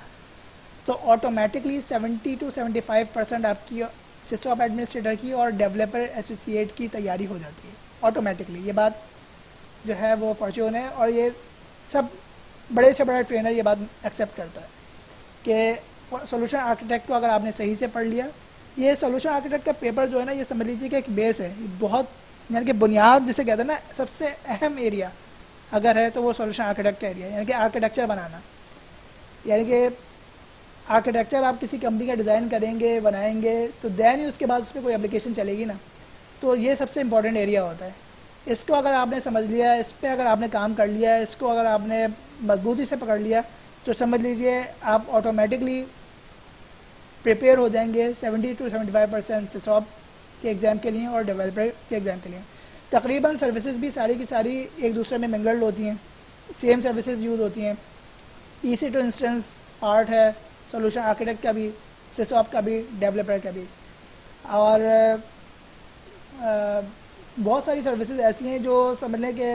تو آٹومیٹکلی 70 to 75% آپ کی سسٹم آف ایڈمنسٹریٹر کی اور ڈیولپر ایسوسیٹ کی تیاری ہو جاتی ہے آٹومیٹکلی. یہ بات جو ہے وہ فارچون ہے, اور یہ سب بڑے سے بڑا ٹرینر یہ بات ایکسیپٹ کرتا ہے کہ سولوشن آرکیٹیکٹ کو اگر آپ نے صحیح سے پڑھ لیا, یہ سولوشن آرکیٹیکٹ کا پیپر جو ہے نا, یہ سمجھ لیجیے کہ ایک بیس ہے, بہت یعنی کہ بنیاد جسے کہتے ہیں نا, سب سے اہم ایریا اگر ہے تو وہ سولوشن آرکیٹیکٹ کا ایریا ہے, یعنی کہ آرکیٹیکچر بنانا. یعنی کہ آرکیٹیکچر آپ کسی کمپنی کا ڈیزائن کریں گے, بنائیں گے, تو دین ہی اس کے بعد اس پہ کوئی اپلیکیشن چلے گی نا, تو یہ سب سے امپورٹنٹ ایریا ہوتا ہے. اس کو اگر آپ نے سمجھ لیا, اس پہ اگر آپ نے کام کر لیا, اس کو اگر آپ نے مضبوطی سے پکڑ لیا, تو سمجھ لیجئے آپ آٹومیٹکلی پریپیئر ہو جائیں گے 70 to 75% سساب کے ایگزام کے لیے اور ڈیولپر کے ایگزام کے لیے. تقریباً سروسز بھی ساری کی ساری ایک دوسرے میں منگلڈ ہوتی ہیں, سیم سروسز یوز ہوتی ہیں. ایسی ٹو انسٹنس پارٹ ہے سولوشن آرکیٹیکٹ کا بھی, سساب کا بھی, ڈیولپر کا بھی. اور بہت ساری سروسز ایسی ہیں جو سمجھ لیں کہ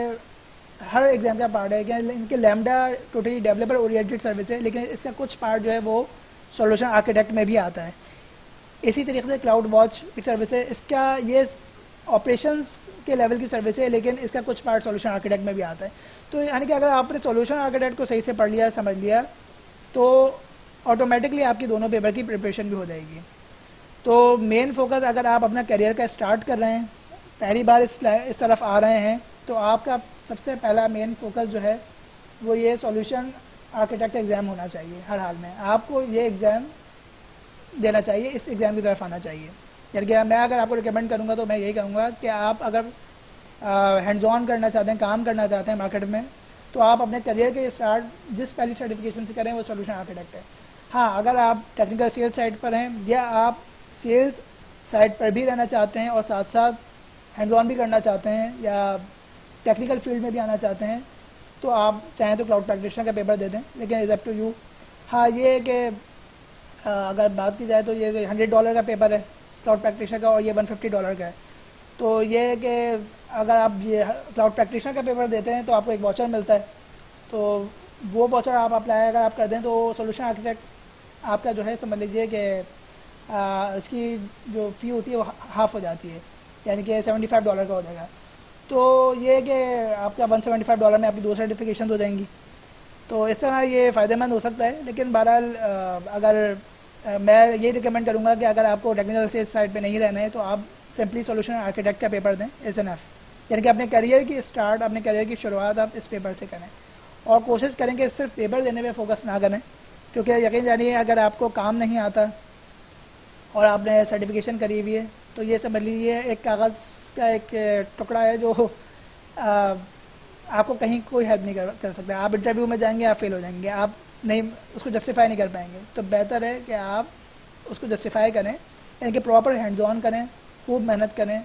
ہر ایگزام کا پارٹ ہے, کہ ان کے lambda totally developer oriented service ہے, لیکن اس کا کچھ پارٹ جو ہے وہ سولوشن آرکیٹیکٹ میں بھی آتا ہے. اسی طریقے سے کلاؤڈ واچ ایک سروس ہے, اس کا یہ آپریشنس کے لیول کی سروس ہے, لیکن اس کا کچھ پارٹ سولوشن آرکیٹیکٹ میں بھی آتا ہے. تو یعنی کہ اگر آپ نے سولوشن آرکیٹیکٹ کو صحیح سے پڑھ لیا, سمجھ لیا, تو آٹومیٹکلی آپ کی دونوں پیپر کی پریپریشن بھی ہو جائے گی. تو مین فوکس اگر آپ اپنا کیریئر کا اسٹارٹ کر رہے ہیں, پہلی بار اس طرف آ رہے ہیں, تو آپ کا سب سے پہلا مین فوکس جو ہے وہ یہ سولوشن آرکیٹیکٹ ایگزام ہونا چاہیے. ہر حال میں آپ کو یہ ایگزام دینا چاہیے, اس ایگزام کی طرف آنا چاہیے. یعنی کہ میں اگر آپ کو ریکمینڈ کروں گا تو میں یہی کہوں گا کہ آپ اگر ہینڈز آن کرنا چاہتے ہیں, کام کرنا چاہتے ہیں مارکیٹ میں, تو آپ اپنے کریئر کے اسٹارٹ جس پہلی سرٹیفکیشن سے کریں وہ سولوشن آرکیٹیکٹ ہے. ہاں, اگر آپ ٹیکنیکل سیلز سائٹ پر ہیں یا آپ سیلز سائٹ پر بھی رہنا چاہتے ہیں اور ساتھ ساتھ ہینڈز آن بھی کرنا چاہتے ہیں یا ٹیکنیکل فیلڈ میں بھی آنا چاہتے ہیں, تو آپ چاہیں تو کلاؤڈ پریکٹیشنر کا پیپر دے دیں, لیکن از اپ ٹو یو. ہاں, یہ ہے کہ اگر بات کی جائے تو یہ $100 کا پیپر ہے کلاؤڈ پریکٹیشنر کا, اور یہ $150 کا ہے. تو یہ ہے کہ اگر آپ یہ کلاؤڈ پریکٹیشنر کا پیپر دیتے ہیں تو آپ کو ایک واچر ملتا ہے, تو وہ واچر آپ اپلائی اگر آپ کر دیں تو سولوشن آرکیٹیکٹ آپ کا جو ہے سمجھ لیجیے کہ اس کی جو فی ہوتی ہے وہ ہاف ہو جاتی ہے, یعنی کہ $75 کا ہو جائے گا. تو یہ ہے کہ آپ کا $175 میں آپ کی 2 سرٹیفکیشن ہو جائیں گی. تو اس طرح یہ فائدہ مند ہو سکتا ہے. لیکن بہرحال اگر میں یہ ریکمینڈ کروں گا کہ اگر آپ کو ٹیکنیکل سیلز سائٹ پہ نہیں رہنا ہے تو آپ سمپلی سولوشن آرکیٹیکٹ کا پیپر دیں, ایز این ایف. یعنی کہ اپنے کیریئر کی اسٹارٹ, اپنے کیریئر کی شروعات آپ اس پیپر سے کریں, اور کوشش کریں کہ صرف پیپر دینے پہ فوکس نہ کریں, کیونکہ یقین جانیے اگر آپ کو کام نہیں آتا اور آپ نے سرٹیفکیشن کری ہوئی ہے تو یہ سمجھ لیجیے ایک کاغذ کا ایک ٹکڑا ہے جو آپ کو کہیں کوئی ہیلپ نہیں کر سکتا. آپ انٹرویو میں جائیں گے, آپ فیل ہو جائیں گے, آپ نہیں اس کو جسٹیفائی نہیں کر پائیں گے. تو بہتر ہے کہ آپ اس کو جسٹیفائی کریں, یعنی کہ پراپر ہینڈز آن کریں, خوب محنت کریں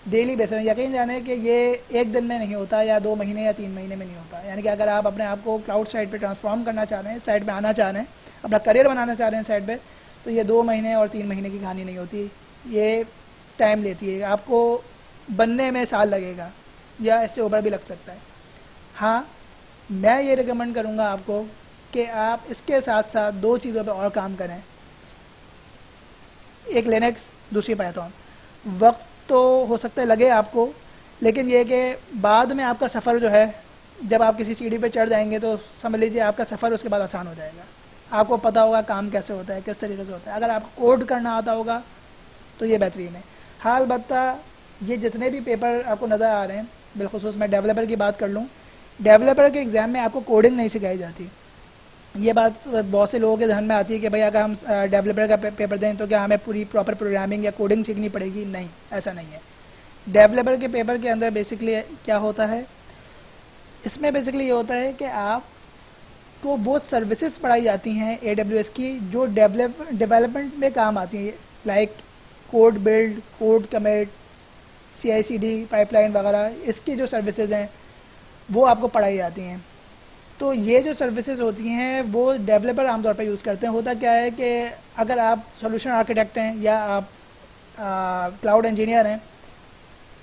ڈیلی بیس میں. یقین جانیں کہ یہ ایک دن میں نہیں ہوتا, یا 2 مہینے یا 3 مہینے میں نہیں ہوتا. یعنی کہ اگر آپ اپنے آپ کو کلاؤڈ سائٹ پہ ٹرانسفارم کرنا چاہ رہے ہیں, سائٹ پہ آنا چاہ رہے ہیں, اپنا کریئر بنانا چاہ رہے ہیں سائٹ پہ, تو یہ 2 مہینے اور 3 مہینے کی کہانی نہیں ہوتی, یہ ٹائم لیتی ہے. آپ کو بننے میں سال لگے گا یا اس سے اوپر بھی لگ سکتا ہے. ہاں, میں یہ ریکمینڈ کروں گا آپ کو کہ آپ اس کے ساتھ ساتھ 2 چیزوں پہ اور کام کریں, ایک لینکس, دوسری پائتھون. وقت تو ہو سکتا ہے لگے آپ کو, لیکن یہ کہ بعد میں آپ کا سفر جو ہے, جب آپ کسی سیڑھی پہ چڑھ جائیں گے تو سمجھ لیجیے آپ کا سفر اس کے بعد آسان ہو جائے گا. آپ کو پتہ ہوگا کام کیسے ہوتا ہے, کس طریقے سے ہوتا ہے. اگر آپ کو کوڈ کرنا آتا ہوگا تو یہ بہترین ہے. ہاں, البتہ یہ جتنے بھی پیپر آپ کو نظر آ رہے ہیں, بالخصوص میں ڈیولپر کی بات کر لوں, ڈیولپر کے ایگزام میں آپ کو کوڈنگ نہیں سکھائی جاتی. یہ بات بہت سے لوگوں کے ذہن میں آتی ہے کہ بھائی اگر ہم ڈیولپر کا پیپر دیں تو کیا ہمیں پوری پراپر پروگرامنگ یا کوڈنگ سیکھنی پڑے گی؟ نہیں، ایسا نہیں ہے. ڈیولپر کے پیپر کے اندر بیسکلی کیا ہوتا ہے، اس میں بیسکلی یہ ہوتا ہے کہ آپ کو بہت سروسز پڑھائی جاتی ہیں اے ڈبلیو ایس کی جو ڈیولپمنٹ میں کام آتی ہیں، like code build, code commit, C I C D pipeline وغیرہ. اس کی جو سروسز ہیں وہ آپ کو پڑھائی جاتی ہیں. تو یہ جو سروسز ہوتی ہیں وہ ڈیولپر عام طور پہ یوز کرتے ہیں. ہوتا کیا ہے کہ اگر آپ سولوشن آرکیٹیکٹ ہیں یا آپ کلاؤڈ انجینئر ہیں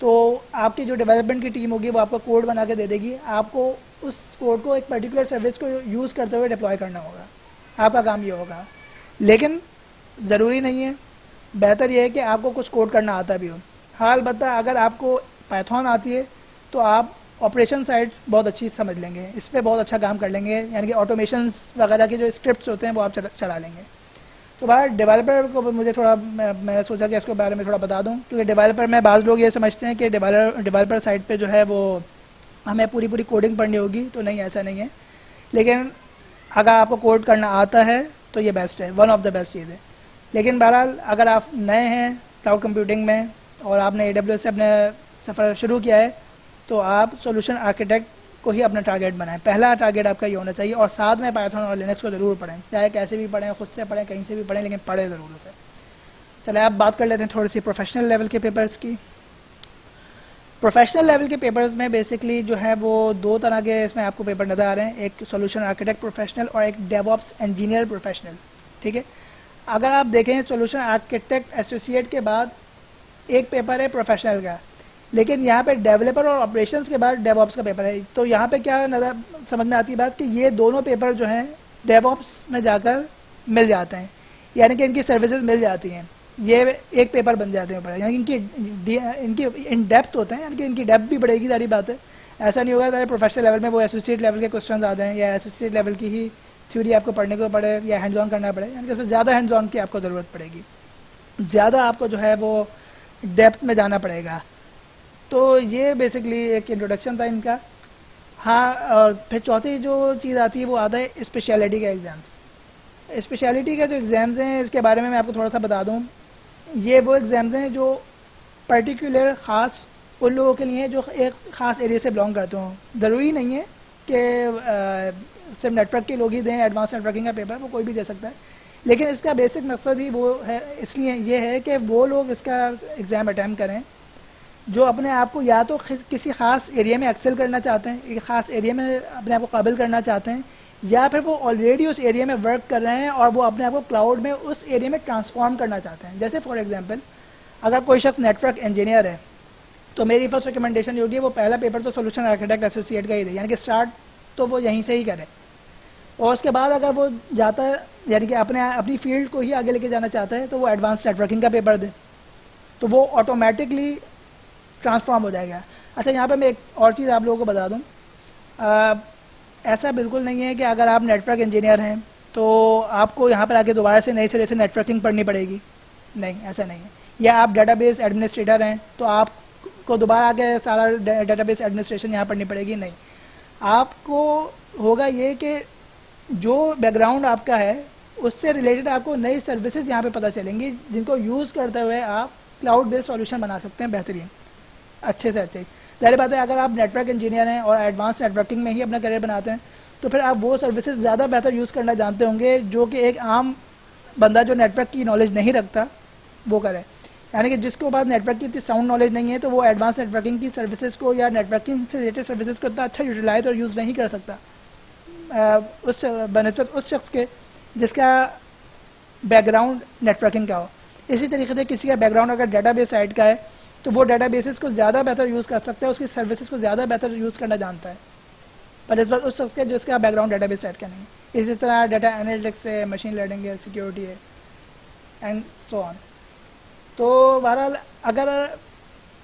تو آپ کی جو ڈیولپمنٹ کی ٹیم ہوگی وہ آپ کو کوڈ بنا کے دے دے گی. آپ کو اس کوڈ کو ایک پرٹیکولر سروس کو یوز کرتے ہوئے ڈپلوائے کرنا ہوگا. آپ کا کام یہ ہوگا. لیکن ضروری نہیں ہے، بہتر یہ ہے کہ آپ کو کچھ کوڈ کرنا آتا بھی ہو. ہاں البتہ اگر آپ کو پائتھون آتی ہے تو آپ آپریشن سائڈ بہت اچھی سمجھ لیں گے، اس پہ بہت اچھا کام کر لیں گے. یعنی کہ آٹومیشنز وغیرہ کے جو اسکرپٹس ہوتے ہیں وہ آپ چلا لیں گے. تو باہر ڈیولپر کو مجھے تھوڑا میں نے سوچا کہ اس کے بارے میں تھوڑا بتا دوں، کیونکہ ڈیولپر میں بعض لوگ یہ سمجھتے ہیں کہ ڈیولپر سائڈ پہ جو ہے وہ ہمیں پوری کوڈنگ پڑھنی ہوگی. تو نہیں، ایسا نہیں ہے. لیکن اگر آپ کو کوڈ کرنا آتا ہے تو یہ بیسٹ ہے، ون آف دا بیسٹ چیز ہے. لیکن بہرحال اگر آپ نئے ہیں کلاؤڈ کمپیوٹنگ میں اور آپ نے اے ڈبلیو ایس سے اپنے سفر شروع کیا ہے تو آپ سولوشن آرکیٹیکٹ کو ہی اپنا ٹارگیٹ بنائیں. پہلا ٹارگیٹ آپ کا یہ ہونا چاہیے، اور ساتھ میں پائتھون اور لینکس کو ضرور پڑھیں، چاہے کیسے بھی پڑھیں، خود سے پڑھیں، کہیں سے بھی پڑھیں، لیکن پڑھیں ضرور اسے. چلیں اب بات کر لیتے ہیں تھوڑی سی پروفیشنل لیول کے پیپرز کی. پروفیشنل لیول کے پیپرز میں بیسکلی جو ہے وہ دو طرح کے اس میں آپ کو پیپر نظر آ رہے ہیں، ایک سولوشن آرکیٹیکٹ پروفیشنل اور ایک ڈیو آپس انجینئر پروفیشنل. ٹھیک ہے، اگر آپ دیکھیں سولوشن آرکیٹیکٹ ایسوسیٹ کے بعد ایک پیپر ہے پروفیشنل کا، لیکن یہاں پہ ڈیولپر اور آپریشنس کے بعد ڈیو آپس کا پیپر ہے. تو یہاں پہ کیا نظر سمجھ میں آتی ہے بات کہ یہ دونوں پیپر جو ہیں ڈیو آپس میں جا کر مل جاتے ہیں، یعنی کہ ان کی سروسز مل جاتی ہیں، یہ ایک پیپر بن جاتے ہیں. یعنی ان کی ان ڈیپتھ ہوتے ہیں، یعنی کہ ان کی ڈیپتھ بھی بڑھے گی. ساری بات ہے، ایسا نہیں ہوگا پروفیشنل لیول میں وہ ایسوسیٹ لیول کے کوشچنز آ جائیں یا ایسوسیٹ لیول کی ہی تھیوری آپ کو پڑھنے کو پڑے یا ہینڈز آن کرنا پڑے. یعنی کہ اس میں زیادہ ہینڈز آن کی آپ کو ضرورت پڑے گی، زیادہ آپ کو جو ہے وہ ڈیپتھ میں جانا پڑے گا. تو یہ بیسکلی ایک انٹروڈکشن تھا ان کا. ہاں، اور پھر چوتھی جو چیز آتی ہے وہ آتا ہے اسپیشلٹی کا ایگزامس. اسپیشلٹی کا جو ایگزامز ہیں اس کے بارے میں آپ کو تھوڑا سا بتا دوں. یہ وہ ایگزامز ہیں جو پرٹیکولر خاص ان لوگوں کے لیے جو ایک خاص ایریا سے بلانگ کرتے ہوں. ضروری نہیں ہے کہ صرف نیٹ ورک کے لوگ ہی دیں ایڈوانس نیٹ ورکنگ کا پیپر، وہ کوئی بھی دے سکتا ہے. لیکن اس کا بیسک مقصد ہی وہ ہے، اس لیے یہ ہے کہ وہ لوگ اس کا ایگزام اٹیمپٹ کریں جو اپنے آپ کو یا تو کسی خاص ایریا میں ایکسل کرنا چاہتے ہیں، ایک خاص ایریا میں اپنے آپ کو قابل کرنا چاہتے ہیں، یا پھر وہ آلریڈی اس ایریا میں ورک کر رہے ہیں اور وہ اپنے آپ کو کلاؤڈ میں اس ایریا میں ٹرانسفارم کرنا چاہتے ہیں. جیسے فار ایگزامپل اگر کوئی شخص نیٹ ورک انجینئر ہے تو میری فرسٹ ریکمنڈیشن یہ ہوگی وہ پہلا پیپر تو سولوشن آرکیٹیکٹ ایسوسیٹ کا ہی دے، یعنی کہ اسٹارٹ تو وہ یہیں سے ہی کرے. اور اس کے بعد اگر وہ جاتا ہے یعنی کہ اپنی فیلڈ کو ہی آگے لے کے جانا چاہتا ہے تو وہ ایڈوانس نیٹ ورکنگ کا پیپر دے، تو وہ آٹومیٹکلی ٹرانسفارم ہو جائے گا. اچھا، یہاں پہ میں ایک اور چیز آپ لوگوں کو بتا دوں. ایسا بالکل نہیں ہے کہ اگر آپ نیٹ ورک انجینئر ہیں تو آپ کو یہاں پر آ کے دوبارہ سے نئے سرے سے نیٹ ورکنگ پڑھنی پڑے گی. نہیں، ایسا نہیں ہے. یا آپ ڈیٹا بیس ایڈمنسٹریٹر ہیں تو آپ کو دوبارہ آ کے سارا ڈیٹا بیس ایڈمنسٹریشن یہاں پڑھنی پڑے گی. نہیں، آپ کو ہوگا یہ کہ جو بیک گراؤنڈ آپ کا ہے اس سے ریلیٹڈ آپ کو نئی سروسز یہاں پہ پتہ چلیں گی جن کو یوز کرتے ہوئے آپ کلاؤڈ بیس سولوشن بنا سکتے ہیں بہترین، اچھے سے اچھے. ظاہر بات ہے اگر آپ نیٹ ورک انجینئر ہیں اور ایڈوانس نیٹ ورکنگ میں ہی اپنا کریئر بناتے ہیں تو پھر آپ وہ سروسز زیادہ بہتر یوز کرنا جانتے ہوں گے جو کہ ایک عام بندہ جو نیٹ ورک کی نالج نہیں رکھتا وہ کرے. یعنی کہ جس کے پاس نیٹ ورک کی اتنی ساؤنڈ نالج نہیں ہے تو وہ ایڈوانس نیٹ ورکنگ کی سروسز کو یا نیٹ ورکنگ سے ریلیٹڈ سروسز کو اتنا اچھا یوٹیلائز اور یوز نہیں کر سکتا اس بنسبت اس شخص کے جس کا بیک گراؤنڈ نیٹ ورکنگ کا ہو. اسی طریقے سے کسی کا بیک گراؤنڈ اگر ڈیٹا بیس سائٹ کا ہے تو وہ ڈیٹا بیسز کو زیادہ بہتر یوز کر سکتا ہے، اس کی سروسز کو زیادہ بہتر یوز کرنا جانتا ہے پر اس بات اس شخص کے جس کا background database side کا نہیں ہے. اسی طرح ڈیٹا انالیٹکس ہے، مشین لرننگ ہے، سیکیورٹی ہے اینڈ سو آن. تو بہرحال اگر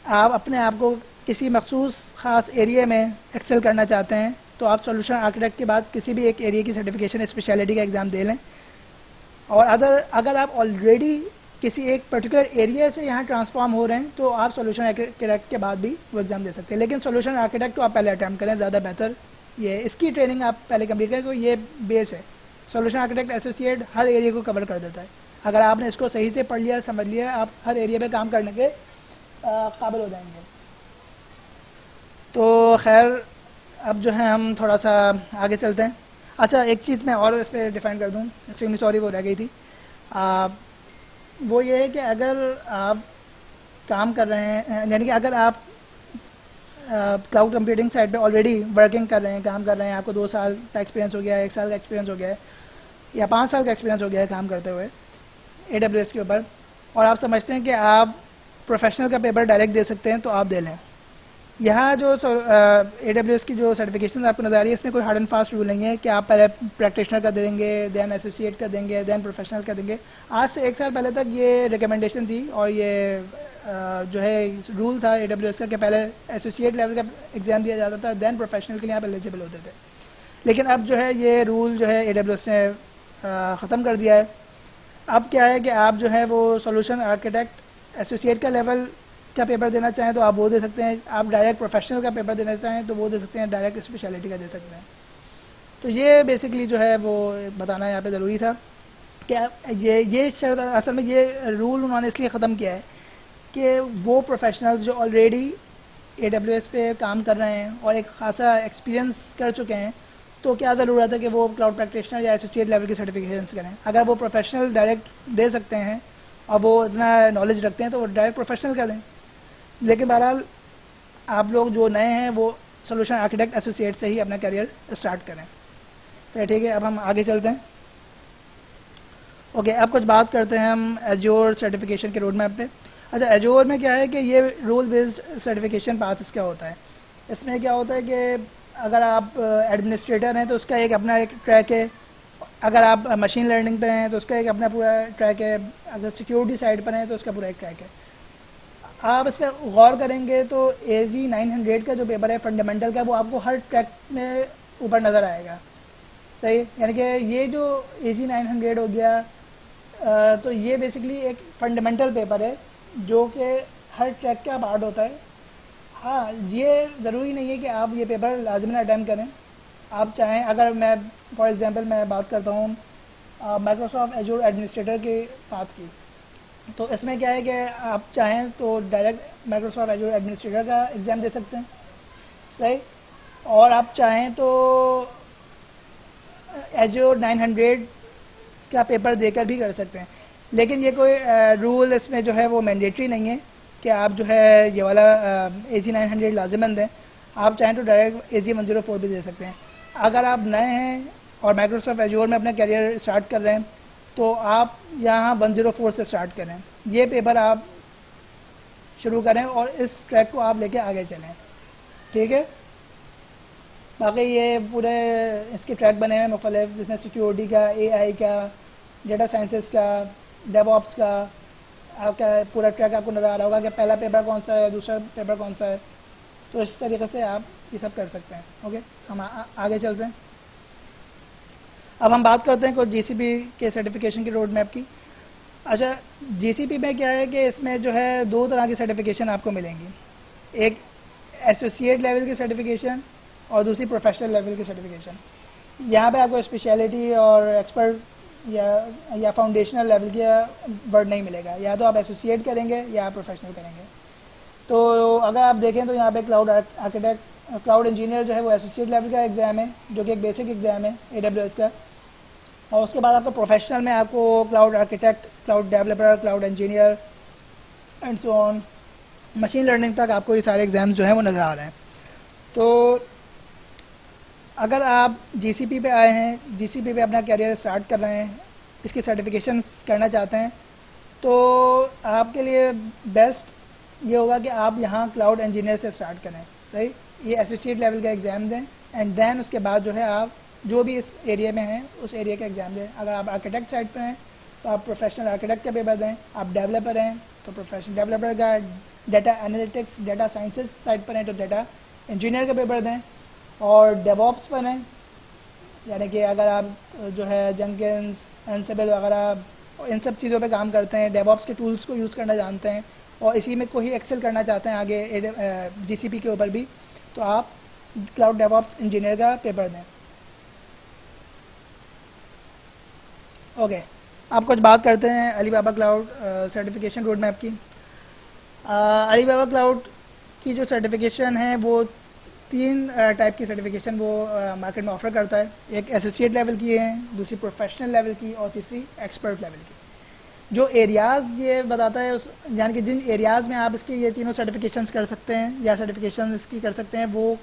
آپ اپنے آپ کو کسی مخصوص خاص ایریا میں ایکسل کرنا چاہتے ہیں تو آپ سولوشن آرکیٹیکٹ کے بعد کسی بھی ایک ایریا کی سرٹیفکیشن اسپیشلٹی کا ایگزام دے لیں. اور اگر آپ آلریڈی کسی ایک پرٹیکولر ایریا سے یہاں ٹرانسفارم ہو رہے ہیں تو آپ سولوشن آرکیٹیکٹ کے بعد بھی وہ ایگزام دے سکتے ہیں. لیکن سولوشن آرکیٹیکٹ کو آپ پہلے اٹیمپٹ کریں، زیادہ بہتر یہ اس کی ٹریننگ آپ پہلے کمپلیٹ کریں، تو یہ بیس ہے. سولوشن آرکیٹیکٹ ایسوسیٹ ہر ایریا کو کور کر دیتا ہے. اگر آپ نے اس کو صحیح سے پڑھ لیا سمجھ لیا آپ ہر ایریا پہ کام کرنے کے قابل ہو جائیں گے. تو خیر اب جو ہے ہم تھوڑا سا آگے چلتے ہیں. اچھا ایک چیز میں اور اس پہ ڈیفائن کر دوں, ایکسٹریملی سوری وہ رہ گئی تھی. وہ یہ ہے کہ اگر آپ کام کر رہے ہیں یعنی کہ اگر آپ کلاؤڈ کمپیوٹنگ سائٹ پہ آلریڈی ورکنگ کر رہے ہیں, کام کر رہے ہیں, آپ کو 2 سال کا ایکسپیرینس ہو گیا ہے, 1 سال کا ایکسپیرینس ہو گیا ہے, یا 5 سال کا ایکسپیرینس ہو گیا ہے کام کرتے ہوئے AWS کے اوپر, اور آپ سمجھتے ہیں کہ آپ پروفیشنل کا پیپر ڈائریکٹ دے سکتے ہیں, تو آپ دے لیں. یہاں جو AWS کی جو سرٹیفکیشن آپ کو نظر آ رہی ہے اس میں کوئی ہارڈ اینڈ فاسٹ رول نہیں ہے کہ آپ پہلے پریکٹیشنر کا دیں گے, دین ایسوسیٹ کا دیں گے, دین پروفیشنل کا دیں گے. آج سے 1 سال پہلے تک یہ ریکمنڈیشن تھی اور یہ جو ہے رول تھا AWS کا کہ پہلے ایسوسیٹ لیول کا ایگزام دیا جاتا تھا, دین پروفیشنل کے لیے آپ ایلیجیبل ہوتے تھے. لیکن اب جو ہے یہ رول جو ہے AWS نے ختم کر دیا ہے. اب کیا ہے کہ آپ جو ہے وہ سولوشن آرکیٹیکٹ ایسوسیٹ کا لیول کا پیپر دینا چاہیں تو آپ وہ دے سکتے ہیں, آپ ڈائریکٹ پروفیشنل کا پیپر دینا چاہیں تو وہ دے سکتے ہیں, ڈائریکٹ اسپیشلٹی کا دے سکتے ہیں. تو یہ بیسکلی جو ہے وہ بتانا یہاں پہ ضروری تھا کہ یہ شرط اصل میں یہ رول انہوں نے اس لیے ختم کیا ہے کہ وہ پروفیشنل جو آلریڈی AWS پہ کام کر رہے ہیں اور ایک خاصا ایکسپیرینس کر چکے ہیں, تو کیا ضرورت ہے کہ وہ کلاؤڈ پریکٹیشنر یا ایسوسیٹ لیول کی سرٹیفکیشنس کریں. اگر وہ پروفیشنل ڈائریکٹ دے سکتے ہیں اور وہ اتنا نالج رکھتے ہیں تو وہ ڈائریکٹ پروفیشنل کر دیں. لیکن بہرحال آپ لوگ جو نئے ہیں وہ سولوشن آرکیٹیکٹ ایسوسیٹ سے ہی اپنا کیریئر اسٹارٹ کریں. پھر ٹھیک ہے, اب ہم آگے چلتے ہیں. اوکے, اب کچھ بات کرتے ہیں ہم ایجور سرٹیفکیشن کے روڈ میپ پہ. اچھا ایجور میں کیا ہے کہ یہ رول بیسڈ سرٹیفکیشن پاتھ اس کا ہوتا ہے. اس میں کیا ہوتا ہے کہ اگر آپ ایڈمنسٹریٹر ہیں تو اس کا ایک اپنا ایک ٹریک ہے, اگر آپ مشین لرننگ پہ ہیں تو اس کا ایک اپنا پورا ٹریک ہے, اگر سیکیورٹی سائڈ پر ہیں تو اس کا پورا ایک ٹریک ہے. آپ اس پہ غور کریں گے تو AZ-900 کا جو پیپر ہے فنڈامنٹل کا, وہ آپ کو ہر ٹریک میں اوپر نظر آئے گا. صحیح, یعنی کہ یہ جو AZ-900 ہو گیا تو یہ بیسکلی ایک فنڈامنٹل پیپر ہے جو کہ ہر ٹریک کا پارٹ ہوتا ہے. ہاں یہ ضروری نہیں ہے کہ آپ یہ پیپر لازماً اٹیمپٹ کریں. آپ چاہیں, اگر میں فار ایگزامپل میں بات کرتا ہوں مائیکروسافٹ ایجور ایڈمنسٹریٹر کے پاتھ کی, تو اس میں کیا ہے کہ آپ چاہیں تو ڈائریکٹ مائیکروسافٹ ایجور ایڈمنسٹریٹر کا ایگزام دے سکتے ہیں. صحیح, اور آپ چاہیں تو ایجور 900 کا پیپر دے کر بھی کر سکتے ہیں. لیکن یہ کوئی رول اس میں جو ہے وہ مینڈیٹری نہیں ہے کہ آپ جو ہے یہ والا AZ-900 لازماً دیں. آپ چاہیں تو ڈائریکٹ AZ-104 بھی دے سکتے ہیں. اگر آپ نئے ہیں اور مائیکروسافٹ ایجور میں اپنا کیریئر اسٹارٹ کر رہے ہیں تو آپ یہاں 104 سے اسٹارٹ کریں, یہ پیپر آپ شروع کریں اور اس ٹریک کو آپ لے کے آگے چلیں. ٹھیک ہے, باقی یہ پورے اس کے ٹریک بنے ہوئے مختلف, جس میں سیکیورٹی کا, AI کا, ڈیٹا سائنسز کا, ڈیو آپس کا, آپ کا پورا ٹریک آپ کو نظر آ رہا ہوگا کہ پہلا پیپر کون سا ہے, دوسرا پیپر کون سا ہے. تو اس طریقے سے آپ یہ سب کر سکتے ہیں. اوکے, ہم آگے چلتے ہیں. اب ہم بات کرتے ہیں کچھ GCP کے سرٹیفکیشن کی روڈ میپ کی. اچھا GCP میں کیا ہے کہ اس میں جو ہے 2 طرح کی سرٹیفکیشن آپ کو ملیں گی, ایک ایسوسیٹ لیول کی سرٹیفکیشن اور دوسری پروفیشنل لیول کی سرٹیفکیشن. یہاں پہ آپ کو اسپیشلٹی اور ایکسپرٹ یا فاؤنڈیشنل لیول کا ورڈ نہیں ملے گا, یا تو آپ ایسوسیٹ کریں گے یا آپ پروفیشنل کریں گے. تو اگر آپ دیکھیں تو یہاں پہ کلاؤڈ آرکیٹیکٹ, کلاؤڈ انجینئر جو ہے وہ ایسوسیٹ لیول کا ایگزام ہے جو کہ ایک بیسک ایگزام ہے AWS کا. اور اس کے بعد آپ کو پروفیشنل میں آپ کو cloud architect, cloud developer, cloud engineer and so on, machine learning تک آپ کو یہ سارے ایگزامز جو ہیں وہ نظر آ رہے ہیں. تو اگر آپ GCP پہ آئے ہیں, GCP پہ اپنا کیریئر اسٹارٹ کر رہے ہیں, اس کی سرٹیفکیشنس کرنا چاہتے ہیں, تو آپ کے لیے بیسٹ یہ ہوگا کہ آپ یہاں کلاؤڈ انجینئر سے اسٹارٹ کریں. صحیح, یہ ایسوسیٹ لیول کا ایگزام دیں اینڈ دین اس کے بعد جو ہے آپ جو بھی اس ایریا میں ہیں اس ایریا کا ایگزام دیں. اگر آپ آرکیٹیکٹ سائڈ پہ ہیں تو آپ پروفیشنل آرکیٹیکٹ کا پیپر دیں, آپ ڈیولپر ہیں تو پروفیشنل ڈیولپر کا, data analytics, data sciences side پر ہیں تو ڈیٹا انجینئر کا پیپر دیں, اور ڈیو آپس پر ہیں, یعنی کہ اگر آپ جو ہے جنکنز, اینسیبل وغیرہ ان سب چیزوں پہ کام کرتے ہیں, ڈیو آپس کے ٹولز کو یوز کرنا جانتے ہیں اور اسی میں کوئی ایکسل کرنا چاہتے ہیں آگے GCP کے اوپر بھی, تو آپ کلاؤڈ ڈیو آپس انجینئر کا پیپر دیں. اوکے، آپ کچھ بات کرتے ہیں علی بابا کلاؤڈ سرٹیفکیشن روڈ میپ کی. علی بابا کلاؤڈ کی جو سرٹیفکیشن ہے وہ تین ٹائپ کی سرٹیفکیشن وہ مارکیٹ میں آفر کرتا ہے. ایک ایسوسیٹ لیول کی ہے، دوسری پروفیشنل لیول کی، اور تیسری ایکسپرٹ لیول کی. جو ایریاز یہ بتاتا ہے یعنی کہ جن ایریاز میں آپ اس کی یہ تینوں سرٹیفکیشنز کر سکتے ہیں یا سرٹیفکیشن اس کی کر سکتے ہیں، وہ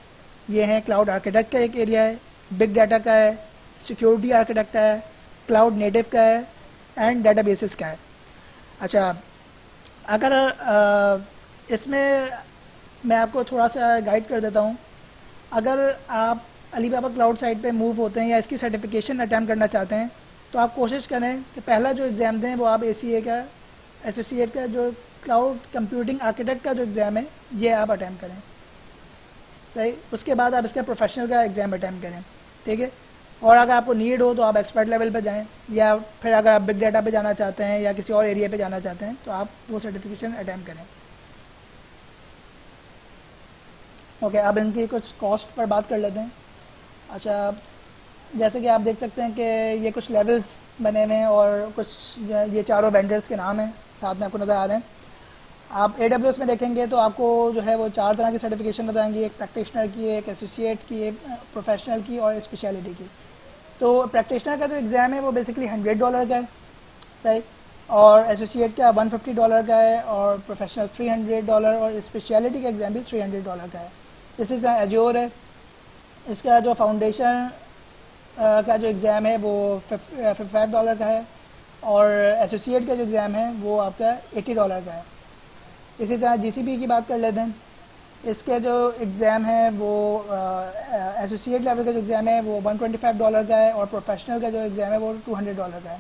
یہ ہیں: کلاؤڈ آرکیٹیکٹ کا ایک ایریا ہے، بگ ڈیٹا کا ہے، سیکیورٹی آرکیٹیکٹ کا ہے، کلاؤڈ نیٹو کا ہے، اینڈ ڈیٹا بیسز کا ہے. اچھا، اگر اس میں آپ کو تھوڑا سا گائڈ کر دیتا ہوں. اگر آپ علی بابا کلاؤڈ سائٹ پہ موو ہوتے ہیں یا اس کی سرٹیفکیشن اٹیمپٹ کرنا چاہتے ہیں، تو آپ کوشش کریں کہ پہلا جو ایگزام دیں وہ آپ ACA کا، ایسوسیٹ کا، جو کلاؤڈ کمپیوٹنگ آرکیٹیکٹ کا جو ایگزام ہے یہ آپ اٹیمپٹ کریں. صحیح. اس کے بعد آپ اس کا پروفیشنل کا ایگزام اٹیمپٹ کریں. ٹھیک ہے. اور اگر آپ کو نیڈ ہو تو آپ ایکسپرٹ لیول پہ جائیں، یا پھر اگر آپ بگ ڈیٹا پہ جانا چاہتے ہیں یا کسی اور ایریا پہ جانا چاہتے ہیں تو آپ وہ سرٹیفکیشن اٹیمپٹ کریں. اوکے، اب ان کی کچھ کاسٹ پر بات کر لیتے ہیں. اچھا، جیسے کہ آپ دیکھ سکتے ہیں کہ یہ کچھ لیولز بنے ہوئے ہیں اور کچھ یہ چاروں وینڈرز کے نام ہیں ساتھ میں آپ کو نظر آ رہے ہیں. آپ AWS میں دیکھیں گے تو آپ کو جو ہے وہ 4 طرح کی سرٹیفکیشن نظر آئیں گی: ایک پریکٹیشنر کی، ایک ایسوسیٹ کی، ایک پروفیشنل کی، اور اسپیشلٹی کی. تو پریکٹیشنر کا جو ایگزام ہے وہ بیسکلی $100 کا ہے. صحیح. اور ایسوسیٹ کا $150 کا ہے، اور پروفیشنل $300، اور اسپیشلٹی کا ایگزام بھی $300 کا ہے. اسی طرح ایجور ہے، اس کا جو فاؤنڈیشن کا جو ایگزام ہے وہ $55 کا ہے، اور ایسوسیٹ کا جو ایگزام ہے وہ آپ کا $80 کا ہے. اسی طرح GCP کی بات کر لیتے ہیں. اس کے جو ایگزام ہے وہ ایسوسیٹ لیول کا جو ایگزام ہے وہ $125 کا ہے، اور پروفیشنل کا جو ایگزام ہے وہ $200 کا ہے.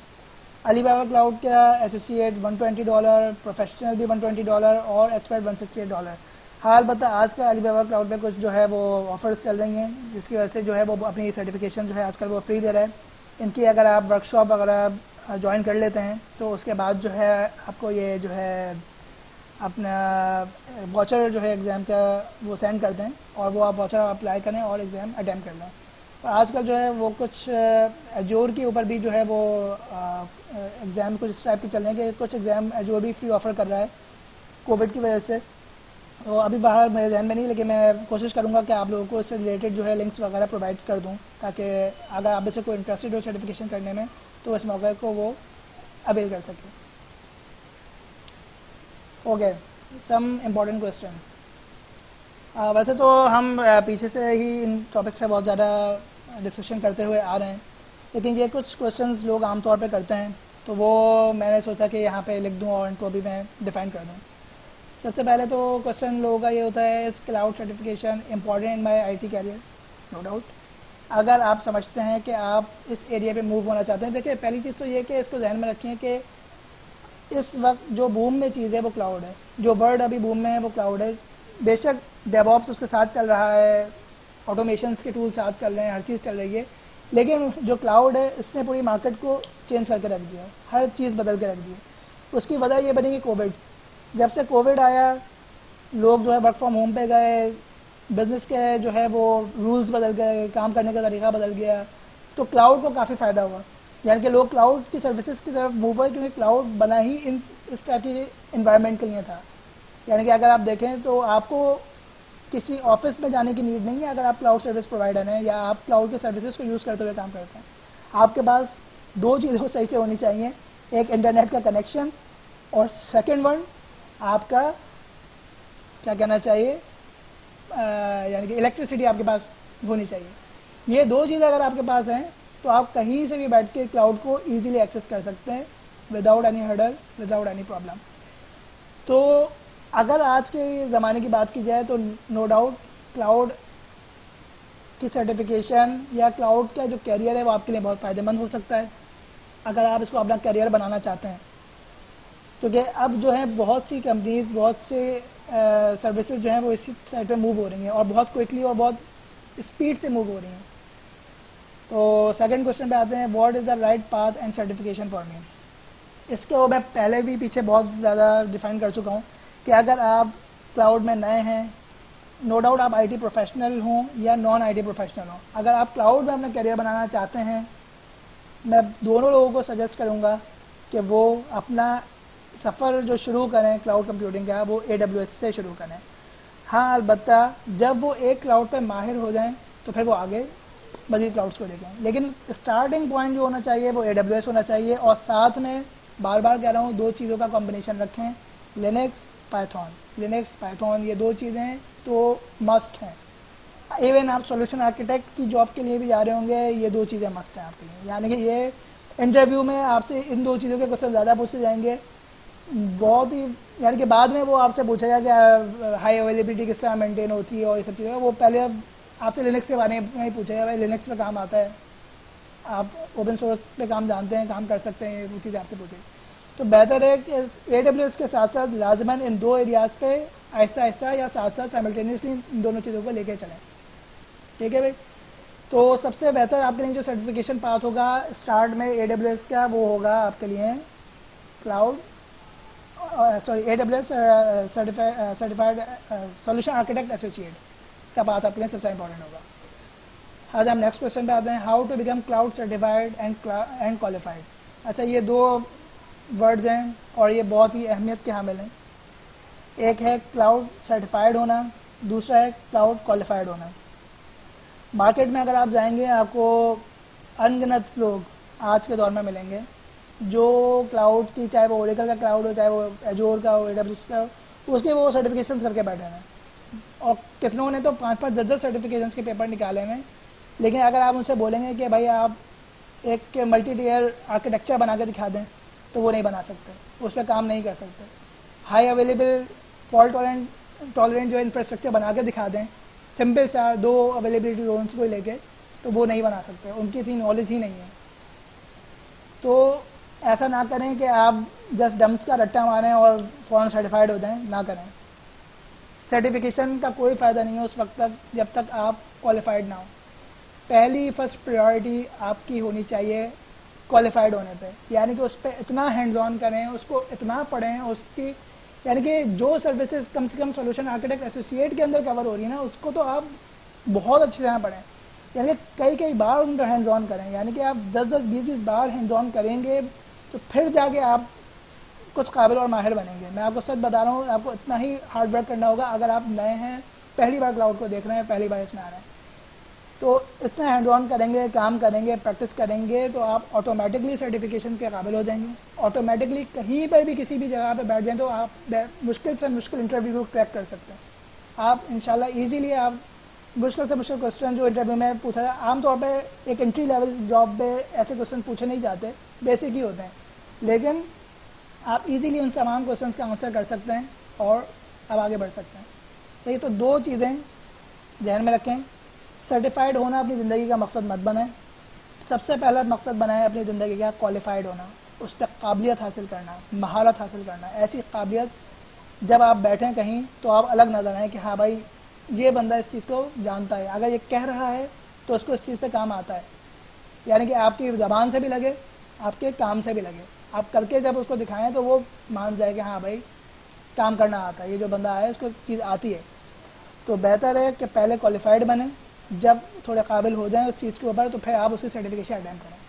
علی بابا کلاؤڈ کا ایسوسیٹ $120، پروفیشنل بھی $120، اور ایکسپرٹ $168. حال البتہ آج کا علی بابا کلاؤڈ پہ کچھ جو ہے وہ آفرز چل رہی ہیں جس کی وجہ سے جو ہے وہ اپنی سرٹیفکیشن جو ہے آج کل وہ فری دے رہا ہے. ان کی اگر آپ ورک شاپ وغیرہ جوائن کر لیتے ہیں تو اس کے بعد جو ہے آپ کو یہ جو ہے اپنا واچر جو ہے ایگزام کا وہ سینڈ کر دیں، اور وہ آپ واچر اپلائی کریں اور ایگزام اٹیمپٹ کر لیں. اور آج کل جو ہے وہ کچھ ایجور کے اوپر بھی جو ہے وہ ایگزام کچھ اس ٹائپ کے چل رہے ہیں کہ کچھ ایگزام ایجور بھی فری آفر کر رہا ہے کووڈ کی وجہ سے. تو ابھی باہر میرے ذہن میں نہیں، لیکن میں کوشش کروں گا کہ آپ لوگوں کو اس سے ریلیٹڈ جو ہے لنکس وغیرہ پرووائڈ کر دوں، تاکہ اگر آپ سے کوئی انٹرسٹڈ ہو سرٹیفکیشن کرنے میں تو اس موقع کو وہ اویل کر سکے. Okay, some important question. ویسے تو ہم پیچھے سے ہی ان ٹاپک پہ بہت زیادہ ڈسکشن کرتے ہوئے آ رہے ہیں، لیکن یہ کچھ کویسچنز لوگ عام طور پہ کرتے ہیں تو وہ میں نے سوچا کہ یہاں پہ لکھ دوں اور ان کو بھی میں ڈیفائن کر دوں. سب سے پہلے تو کویسچن لوگوں کا یہ ہوتا ہے: اس cloud certification important in my IT career? No doubt. اگر آپ سمجھتے ہیں کہ آپ اس ایریا پہ موو ہونا چاہتے ہیں، دیکھیں پہلی چیز تو یہ کہ اس کو ذہن میں رکھیں کہ اس وقت جو بوم میں چیز ہے وہ کلاؤڈ ہے. جو ورڈ ابھی بوم میں ہے وہ کلاؤڈ ہے. بے شک ڈیو آپس اس کے ساتھ چل رہا ہے، آٹومیشنس کے ٹول ساتھ چل رہے ہیں، ہر چیز چل رہی ہے، لیکن جو کلاؤڈ ہے اس نے پوری مارکیٹ کو چینج کر کے رکھ دیا ہے، ہر چیز بدل کے رکھ دی ہے. اس کی وجہ یہ بنی کہ کووڈ. جب سے کووڈ آیا لوگ جو ہے ورک فرام ہوم پہ گئے، بزنس کے جو ہے وہ رولز بدل گئے، کام کرنے کا طریقہ بدل گیا، تو کلاؤڈ کو کافی فائدہ ہوا. یعنی کہ لوگ کلاؤڈ کی سروسز کی طرف موو ہوئے کیونکہ کلاؤڈ بنا ہی اس ٹائپ کی انوائرمنٹ کے لیے تھا. یعنی کہ اگر آپ دیکھیں تو آپ کو کسی آفس میں جانے کی نیڈ نہیں ہے اگر آپ کلاؤڈ سروس پرووائڈر ہیں یا آپ کلاؤڈ کے سروسز کو یوز کرتے ہوئے کام کرتے ہیں. آپ کے پاس 2 چیزیں صحیح سے ہونی چاہیے: ایک انٹرنیٹ کا کنیکشن، اور سیکنڈ ون آپ کا کیا کہنا چاہیے یعنی کہ الیکٹریسٹی آپ کے پاس ہونی چاہیے. یہ 2 چیزیں اگر آپ کے پاس ہیں تو آپ کہیں سے بھی بیٹھ کے کلاؤڈ کو ایزیلی ایکسیس کر سکتے ہیں without any hurdle, without any problem. تو اگر آج کے زمانے کی بات کی جائے تو نو ڈاؤٹ کلاؤڈ کی سرٹیفکیشن یا کلاؤڈ کا جو کیریئر ہے وہ آپ کے لیے بہت فائدہ مند ہو سکتا ہے اگر آپ اس کو اپنا کیریئر بنانا چاہتے ہیں. کیونکہ اب جو ہے بہت سی کمپنیز، بہت سے سروسز جو ہیں وہ اسی سائڈ پہ موو ہو رہی ہیں اور بہت کوئکلی اور بہت اسپیڈ سے موو ہو رہی ہیں. تو سیکنڈ کویشچن پہ آتے ہیں: what is the right path and certification for me? اس کو میں پہلے بھی پیچھے بہت زیادہ ڈیفائن کر چکا ہوں کہ اگر آپ کلاؤڈ میں نئے ہیں، نو ڈاؤٹ آپ IT پروفیشنل ہوں یا نان IT پروفیشنل ہوں، اگر آپ کلاؤڈ میں اپنا کیریئر بنانا چاہتے ہیں میں دونوں لوگوں کو سجیسٹ کروں گا کہ وہ اپنا سفر جو شروع کریں کلاؤڈ کمپیوٹنگ کا وہ AWS سے شروع کریں. ہاں البتہ جب وہ ایک کلاؤڈ پہ ماہر ہو جائیں تو پھر وہ آگے مزید کلاؤڈس کو دیکھیں, لیکن اسٹارٹنگ پوائنٹ جو ہونا چاہیے وہ AWS ہونا چاہیے. اور ساتھ میں بار بار کہہ رہا ہوں, دو چیزوں کا کمبینیشن رکھیں, لینکس پائتھون یہ دو چیزیں تو مسٹ ہیں. ایون آپ سولوشن آرکیٹیکٹ کی جاب کے لیے بھی جا رہے ہوں گے, یہ دو چیزیں مسٹ ہیں آپ کے لیے. یعنی کہ یہ انٹرویو میں آپ سے ان دو چیزوں کے کوشچن زیادہ پوچھے جائیں گے بہت ہی, یعنی کہ بعد میں وہ آپ سے پوچھے گا کہ ہائی اویلیبلٹی کس طرح مینٹین ہوتی ہے اور یہ سب چیزیں. وہ پہلے آپ سے لینکس کے بارے میں ہی پوچھے گا, بھائی لینکس پہ کام آتا ہے, آپ اوپن سورس پہ کام جانتے ہیں, کام کر سکتے ہیں, وہ چیزیں آپ سے پوچھے گی. تو بہتر ہے کہ AWS کے ساتھ ساتھ لازماً ان دو ایریاز پہ آہستہ آہستہ یا ساتھ ساتھ سائملٹینیسلی ان دونوں چیزوں کو لے کے چلیں. ٹھیک ہے بھائی. تو سب سے بہتر آپ کے لیے جو سرٹیفکیشن پاتھ ہوگا اسٹارٹ میں AWS کا, وہ ہوگا آپ کے لیے cloud AWS certified solution architect associate کا پاتھ آپ کے لیے سب سے امپورٹنٹ ہوگا. آج ہم نیکسٹ کویشچن پہ آتے ہیں, how to become cloud certified and qualified. اچھا, یہ دو ورڈز ہیں اور یہ بہت ہی اہمیت کے حامل ہیں. ایک ہے کلاؤڈ سرٹیفائڈ ہونا, دوسرا ہے کلاؤڈ کوالیفائڈ ہونا. مارکیٹ میں اگر آپ جائیں گے آپ کو ان گنت لوگ آج کے دور میں ملیں گے جو کلاؤڈ کی, چاہے وہ اوریکل کا کلاؤڈ ہو, چاہے وہ ایجور کا ہو, AWS کا ہو, اس کے وہ سرٹیفکیشنز کر کے بیٹھے ہیں. اور کتنوں نے تو 5-5 10 سرٹیفکیشنز کے پیپر نکالے ہیں. لیکن اگر آپ ان سے بولیں گے کہ بھائی آپ ایک ملٹی ٹیئر آرکیٹیکچر بنا کے دکھا دیں تو وہ نہیں بنا سکتے, اس پہ کام نہیں کر سکتے. ہائی اویلیبل فالٹ ٹالرنٹ جو انفراسٹرکچر بنا کے دکھا دیں سمپل سا 2 اویلیبلٹی زونس کو لے کے, تو وہ نہیں بنا سکتے, ان کی اتنی نالج ہی نہیں ہے. تو ایسا نہ کریں کہ آپ جسٹ ڈمپس کا رٹا ماریں اور فوراً سرٹیفائڈ ہو جائیں, نہ کریں. سرٹیفکیشن کا کوئی فائدہ نہیں ہے اس وقت تک جب تک آپ کوالیفائڈ نہ ہوں. پہلی فرسٹ پریورٹی آپ کی ہونی چاہیے کوالیفائڈ ہونے پہ, یعنی کہ اس پہ اتنا ہینڈز آن کریں, اس کو اتنا پڑھیں, اس کی یعنی کہ جو سروسز کم سے کم سولوشن آرکیٹیکٹ ایسوسیٹ کے اندر کور ہو رہی ہے نا, اس کو تو آپ بہت اچھی طرح پڑھیں. یعنی کہ کئی بار ان کا ہینڈز آن کریں, یعنی کہ آپ 10-20 بار ہینڈز آن کریں گے تو پھر جا کے آپ کچھ قابل اور ماہر بنیں گے. میں آپ کو سچ بتا رہا ہوں, آپ کو اتنا ہی ہارڈ ورک کرنا ہوگا. اگر آپ نئے ہیں, پہلی بار کلاؤڈ کو دیکھ رہے ہیں, پہلی بار اس میں آ رہے ہیں, تو اتنا ہینڈ آن کریں گے, کام کریں گے, پریکٹس کریں گے, تو آپ آٹومیٹکلی سرٹیفکیشن کے قابل ہو جائیں گے. آٹومیٹکلی کہیں پر بھی کسی بھی جگہ پہ بیٹھ جائیں تو آپ مشکل سے مشکل انٹرویو کو کریک کر سکتے ہیں. آپ انشاءاللہ ایزیلی آپ مشکل سے مشکل کوشچن جو انٹرویو میں پوچھا جائے, عام طور پہ ایک انٹری لیول جاب پہ ایسے کوشچن پوچھے نہیں جاتے, بیسک ہی ہوتے ہیں, لیکن آپ ایزیلی ان تمام کوشچنس کا آنسر کر سکتے ہیں اور اب آگے بڑھ سکتے ہیں. صحیح, تو دو چیزیں ذہن میں رکھیں. سرٹیفائڈ ہونا اپنی زندگی کا مقصد مت بنائیں. سب سے پہلا مقصد بنائیں اپنی زندگی کا کوالیفائڈ ہونا, اس تک قابلیت حاصل کرنا, مہارت حاصل کرنا. ایسی قابلیت جب آپ بیٹھیں کہیں تو آپ الگ نظر آئیں کہ ہاں بھائی یہ بندہ اس چیز کو جانتا ہے, اگر یہ کہہ رہا ہے تو اس کو اس چیز پہ کام آتا ہے. یعنی کہ آپ کی زبان سے بھی لگے, آپ کے کام سے بھی لگے. آپ کر کے جب اس کو دکھائیں تو وہ مان جائے کہ ہاں بھائی کام کرنا آتا ہے, یہ جو بندہ آیا ہے اس کو چیز آتی ہے. تو بہتر ہے کہ پہلے کوالیفائڈ بنیں, جب تھوڑے قابل ہو جائیں اس چیز کے اوپر تو پھر آپ اس کی سرٹیفکیشن اٹیمپٹ کریں.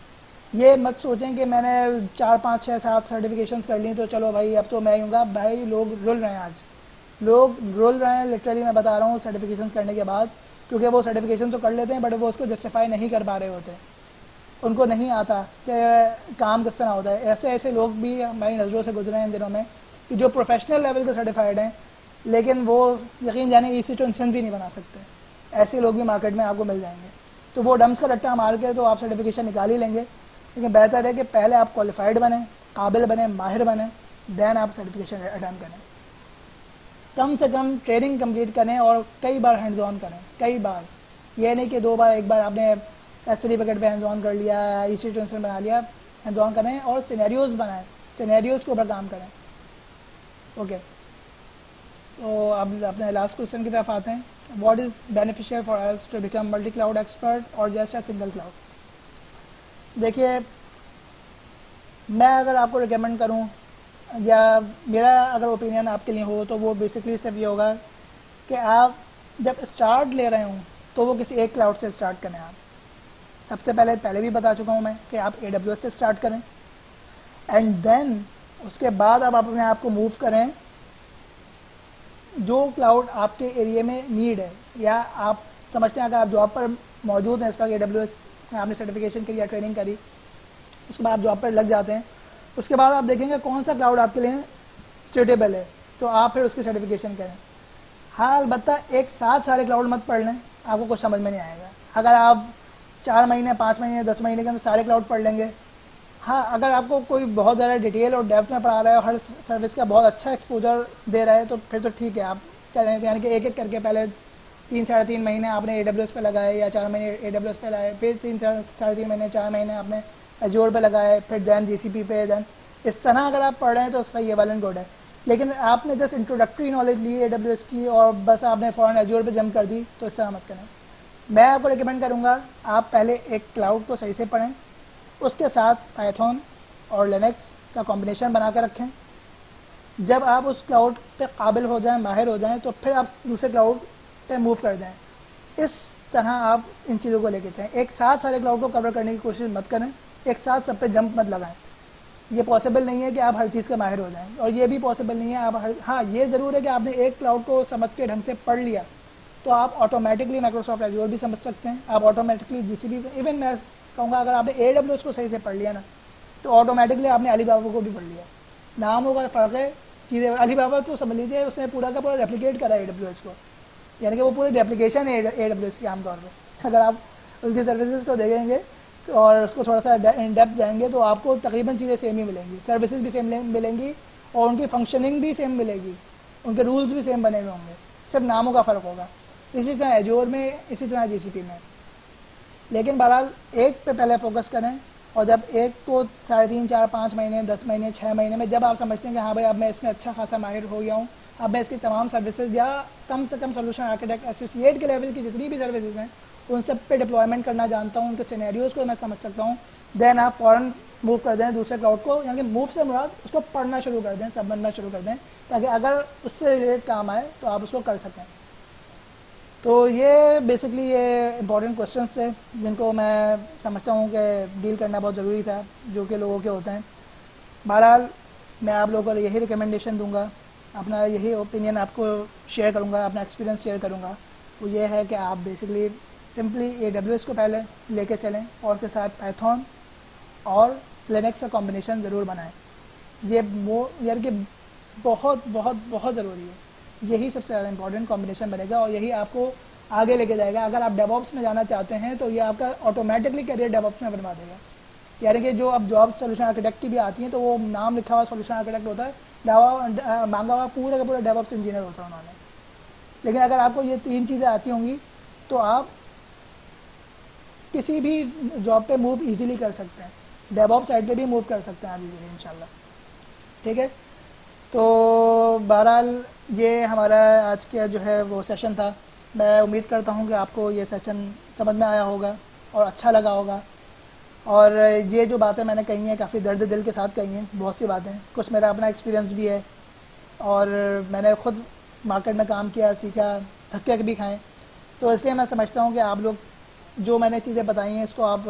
یہ مت سوچیں کہ میں نے 4 5 6 7 سرٹیفکیشنس کر لی تو چلو بھائی اب تو میں ہوں گا. بھائی لوگ رول رہے ہیں, آج لوگ رول رہے ہیں لٹرلی, میں بتا رہا ہوں سرٹیفکیشنس کرنے کے بعد, کیونکہ وہ سرٹیفکیشن تو کر لیتے ہیں بٹ وہ اس کو جسٹیفائی نہیں کر پا رہے ہوتے, ان کو نہیں آتا کہ کام کس طرح ہوتا ہے. ایسے لوگ بھی ہماری نظروں سے گزرے ہیں ان دنوں میں کہ جو پروفیشنل لیول کے سرٹیفائڈ ہیں لیکن وہ یقین جانے ایسی ٹو انسٹنس بھی نہیں بنا سکتے. ایسے لوگ بھی مارکیٹ میں آپ کو مل جائیں گے. تو وہ ڈمپس کا رٹا مار کے تو آپ سرٹیفکیشن نکال ہی لیں گے, لیکن بہتر ہے کہ پہلے آپ کوالیفائڈ بنیں, قابل بنیں, ماہر بنیں, دین آپ سرٹیفکیشن اٹیمپٹ کریں. کم سے کم ٹریننگ کمپلیٹ کریں اور کئی بار ہینڈز آن کریں, کئی بار. یہ نہیں کہ 2 بار, 1 بار آپ نے ایس3 پیکٹ پہ ہینڈز آن کر لیا, ایسی ٹینشن بنا لیا. ہینڈز آن کریں اور سینیریوز بنائیں, سینیریوز کے اوپر کام کریں. اوکے, تو اب اپنے لاسٹ کوشچن کی طرف آتے ہیں. What is beneficial for us to become multi cloud expert اور جسٹ اے سنگل کلاؤڈ. دیکھیے, میں اگر آپ کو ریکمینڈ کروں یا میرا اگر اوپینین آپ کے لیے ہو تو وہ بیسکلی صرف یہ ہوگا کہ آپ جب اسٹارٹ لے رہے ہوں تو وہ کسی ایک کلاؤڈ سے اسٹارٹ کریں. آپ سب سے پہلے بھی بتا چکا ہوں میں کہ آپ AWS سے اسٹارٹ کریں، اینڈ دین اس کے بعد آپ اپنے آپ کو موو کریں جو کلاؤڈ آپ کے ایریے میں نیڈ ہے، یا آپ سمجھتے ہیں اگر آپ جاب پر موجود ہیں اس وقت AWS میں آپ نے سرٹیفکیشن کری یا ٹریننگ کری، اس کے بعد آپ جاب پر لگ جاتے ہیں، اس کے بعد آپ دیکھیں گے کون سا کلاؤڈ آپ کے لیے سیٹیبل ہے، تو آپ پھر اس کی سرٹیفکیشن کریں۔ ہاں البتہ ایک ساتھ سارے کلاؤڈ مت پڑھ لیں، آپ کو کچھ سمجھ میں نہیں آئے گا۔ اگر آپ 4 مہینے 5 مہینے 10 مہینے کے اندر سارے کلاؤڈ پڑھ لیں گے، ہاں اگر آپ کو کوئی بہت زیادہ ڈیٹیل اور ڈیپتھ میں پڑھا رہا ہے اور ہر سروس کا بہت اچھا ایکسپوجر دے رہا ہے تو پھر تو ٹھیک ہے، آپ یعنی کہ ایک ایک کر کے پہلے 3 ساڑھے 3 مہینے آپ نے AWS پہ لگائے یا 4 مہینے AWS پہ لگائے، پھر 3 ساڑھے 3 مہینے 4 مہینے آپ نے ایزیور پہ لگائے، پھر دین GCP پہ، دین اس طرح اگر آپ پڑھ رہے ہیں تو صحیح ہے، ویل اینڈ گڈ ہے۔ لیکن آپ نے جسٹ انٹروڈکٹری نالج لی AWS کی اور بس آپ نے فوراً ایزیور پہ جمپ کر دی، تو اس طرح مت کریں۔ میں آپ کو ریکمینڈ کروں گا آپ پہلے ایک کلاؤڈ کو صحیح سے پڑھیں، اس کے ساتھ پائتھون اور لینکس کا کمبینیشن بنا کے رکھیں۔ جب آپ اس کلاؤڈ پہ قابل ہو جائیں، ماہر ہو جائیں، تو پھر آپ دوسرے کلاؤڈ پہ موو کر جائیں۔ اس طرح آپ ان چیزوں کو لے کے چلیں، ایک ساتھ سارے کلاؤڈ کو کور کرنے کی کوشش مت کریں، ایک ساتھ سب پہ جمپ مت لگائیں۔ یہ پاسبل نہیں ہے کہ آپ ہر چیز کا ماہر ہو جائیں، اور یہ بھی پاسبل نہیں ہے آپ ہاں یہ ضرور ہے کہ آپ نے ایک کلاؤڈ کو سمجھ کے ڈھنگ سے پڑھ لیا تو آپ آٹومیٹکلی مائکروسافٹ ایزیور بھی سمجھ سکتے ہیں، آپ آٹومیٹکلی GCP، ایون میں کہوں گا اگر آپ نے AWS کو صحیح سے پڑھ لیا نا تو آٹومیٹکلی آپ نے علی بابا کو بھی پڑھ لیا۔ ناموں کا فرق ہے، چیزیں علی بابا تو سمجھ لیجیے اس نے پورا کا پورا ریپلیکیٹ کرا ہے AWS کو، یعنی کہ وہ پوری ریپلیکیشن ہے AWS کی۔ عام طور پہ اگر آپ اس کی سروسز کو دیکھیں گے اور اس کو تھوڑا سا ان ڈیپتھ جائیں گے تو آپ کو تقریباً چیزیں سیم ہی ملیں گی، سروسز بھی سیم ملیں گی اور ان کی فنکشننگ بھی سیم ملے گی، ان کے رولز بھی سیم بنے ہوئے ہوں گے، صرف ناموں کا فرق ہوگا۔ اسی طرح ایزیور میں، اسی طرح GCP میں۔ لیکن بہرحال ایک پہ پہلے فوکس کریں، اور جب ایک کو 3.5 4 5 مہینے 10 مہینے 6 مہینے میں جب آپ سمجھتے ہیں کہ ہاں بھائی اب میں اس میں اچھا خاصا ماہر ہو گیا ہوں، اب میں اس کی تمام سروسز یا کم سے کم سولوشن آرکیٹیکٹ ایسوسیٹ کے لیول کی جتنی بھی سروسز ہیں ان سب پہ ڈپلائمنٹ کرنا جانتا ہوں، ان کے سینیریوز کو میں سمجھ سکتا ہوں، دین آپ فوراً موو کر دیں دوسرے کلاؤڈ کو، یعنی کہ موو سے مراد اس کو پڑھنا شروع کر دیں، سمجھنا شروع کر دیں، تاکہ اگر اس سے ریلیٹ کام آئے تو آپ اس کو کر سکیں۔ تو یہ بیسکلی یہ امپورٹنٹ کوشچنس تھے جن کو میں سمجھتا ہوں کہ ڈیل کرنا بہت ضروری تھا، جو کہ لوگوں کے ہوتے ہیں۔ بہرحال میں آپ لوگوں کو یہی ریکمنڈیشن دوں گا، اپنا یہی اوپینین آپ کو شیئر کروں گا، اپنا ایکسپیرینس شیئر کروں گا، وہ یہ ہے کہ آپ بیسکلی سمپلی AWS کو پہلے لے کے چلیں اور کے ساتھ پائتھون اور لینکس کا کمبینیشن ضرور بنائیں۔ یہ یعنی کہ بہت بہت بہت ضروری ہے، یہی سب سے زیادہ امپورٹنٹ کمبینیشن بنے گا اور یہی آپ کو آگے لے کے جائے گا۔ اگر آپ ڈیو آپس میں جانا چاہتے ہیں تو یہ آپ کا آٹومیٹکلی کیریئر ڈیو آپس میں بنوا دے گا، یعنی کہ جو اب جاب سولوشن آرکیٹیکٹ کی بھی آتی ہیں تو وہ نام لکھا ہوا سولوشن آرکیٹیکٹ ہوتا ہے، مانگا ہوا پورا کا پورا ڈیو آپس انجینئر ہوتا ہے انہوں نے۔ لیکن اگر آپ کو یہ 3 چیزیں آتی ہوں گی تو آپ کسی بھی جاب پہ موو ایزیلی کر سکتے ہیں، ڈیو آپس سائڈ پہ بھی موو کر سکتے ہیں آپ ایزیلی انشاءاللہ، ٹھیک ہے۔ تو بہرحال یہ ہمارا آج کا جو ہے وہ سیشن تھا۔ میں امید کرتا ہوں کہ آپ کو یہ سیشن سمجھ میں آیا ہوگا اور اچھا لگا ہوگا، اور یہ جو باتیں میں نے کہی ہیں کافی درد دل کے ساتھ کہی ہیں، بہت سی باتیں، کچھ میرا اپنا ایکسپیرینس بھی ہے اور میں نے خود مارکیٹ میں کام کیا، سیکھا، دھکے بھی کھائیں، تو اس لیے میں سمجھتا ہوں کہ آپ لوگ جو میں نے چیزیں بتائی ہیں اس کو آپ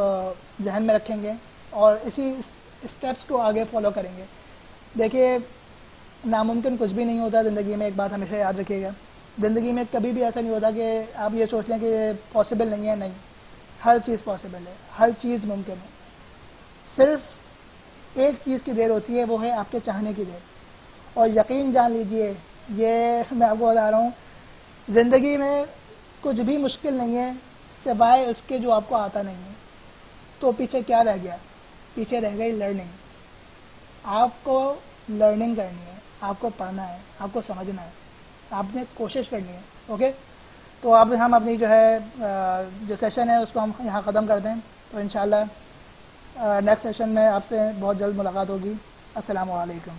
ذہن میں رکھیں گے اور اسی اسٹیپس کو آگے فالو کریں گے۔ دیکھیے ناممکن کچھ بھی نہیں ہوتا زندگی میں، ایک بات ہمیشہ یاد رکھیے گا، زندگی میں کبھی بھی ایسا نہیں ہوتا کہ آپ یہ سوچ لیں کہ یہ پاسبل نہیں ہے، نہیں، ہر چیز پاسبل ہے، ہر چیز ممکن ہے، صرف ایک چیز کی دیر ہوتی ہے، وہ ہے آپ کے چاہنے کی دیر۔ اور یقین جان لیجئے، یہ میں آپ کو بتا رہا ہوں، زندگی میں کچھ بھی مشکل نہیں ہے سوائے اس کے جو آپ کو آتا نہیں ہے۔ تو پیچھے کیا رہ گیا؟ پیچھے رہ گئی لرننگ۔ آپ کو لرننگ کرنی ہے، آپ کو پڑھنا ہے، آپ کو سمجھنا ہے، آپ نے کوشش کرنی ہے، اوکے۔ تو اب ہم اپنی جو ہے جو سیشن ہے اس کو ہم یہاں ختم کر دیں، تو انشاءاللہ نیکسٹ سیشن میں آپ سے بہت جلد ملاقات ہوگی۔ السلام علیکم۔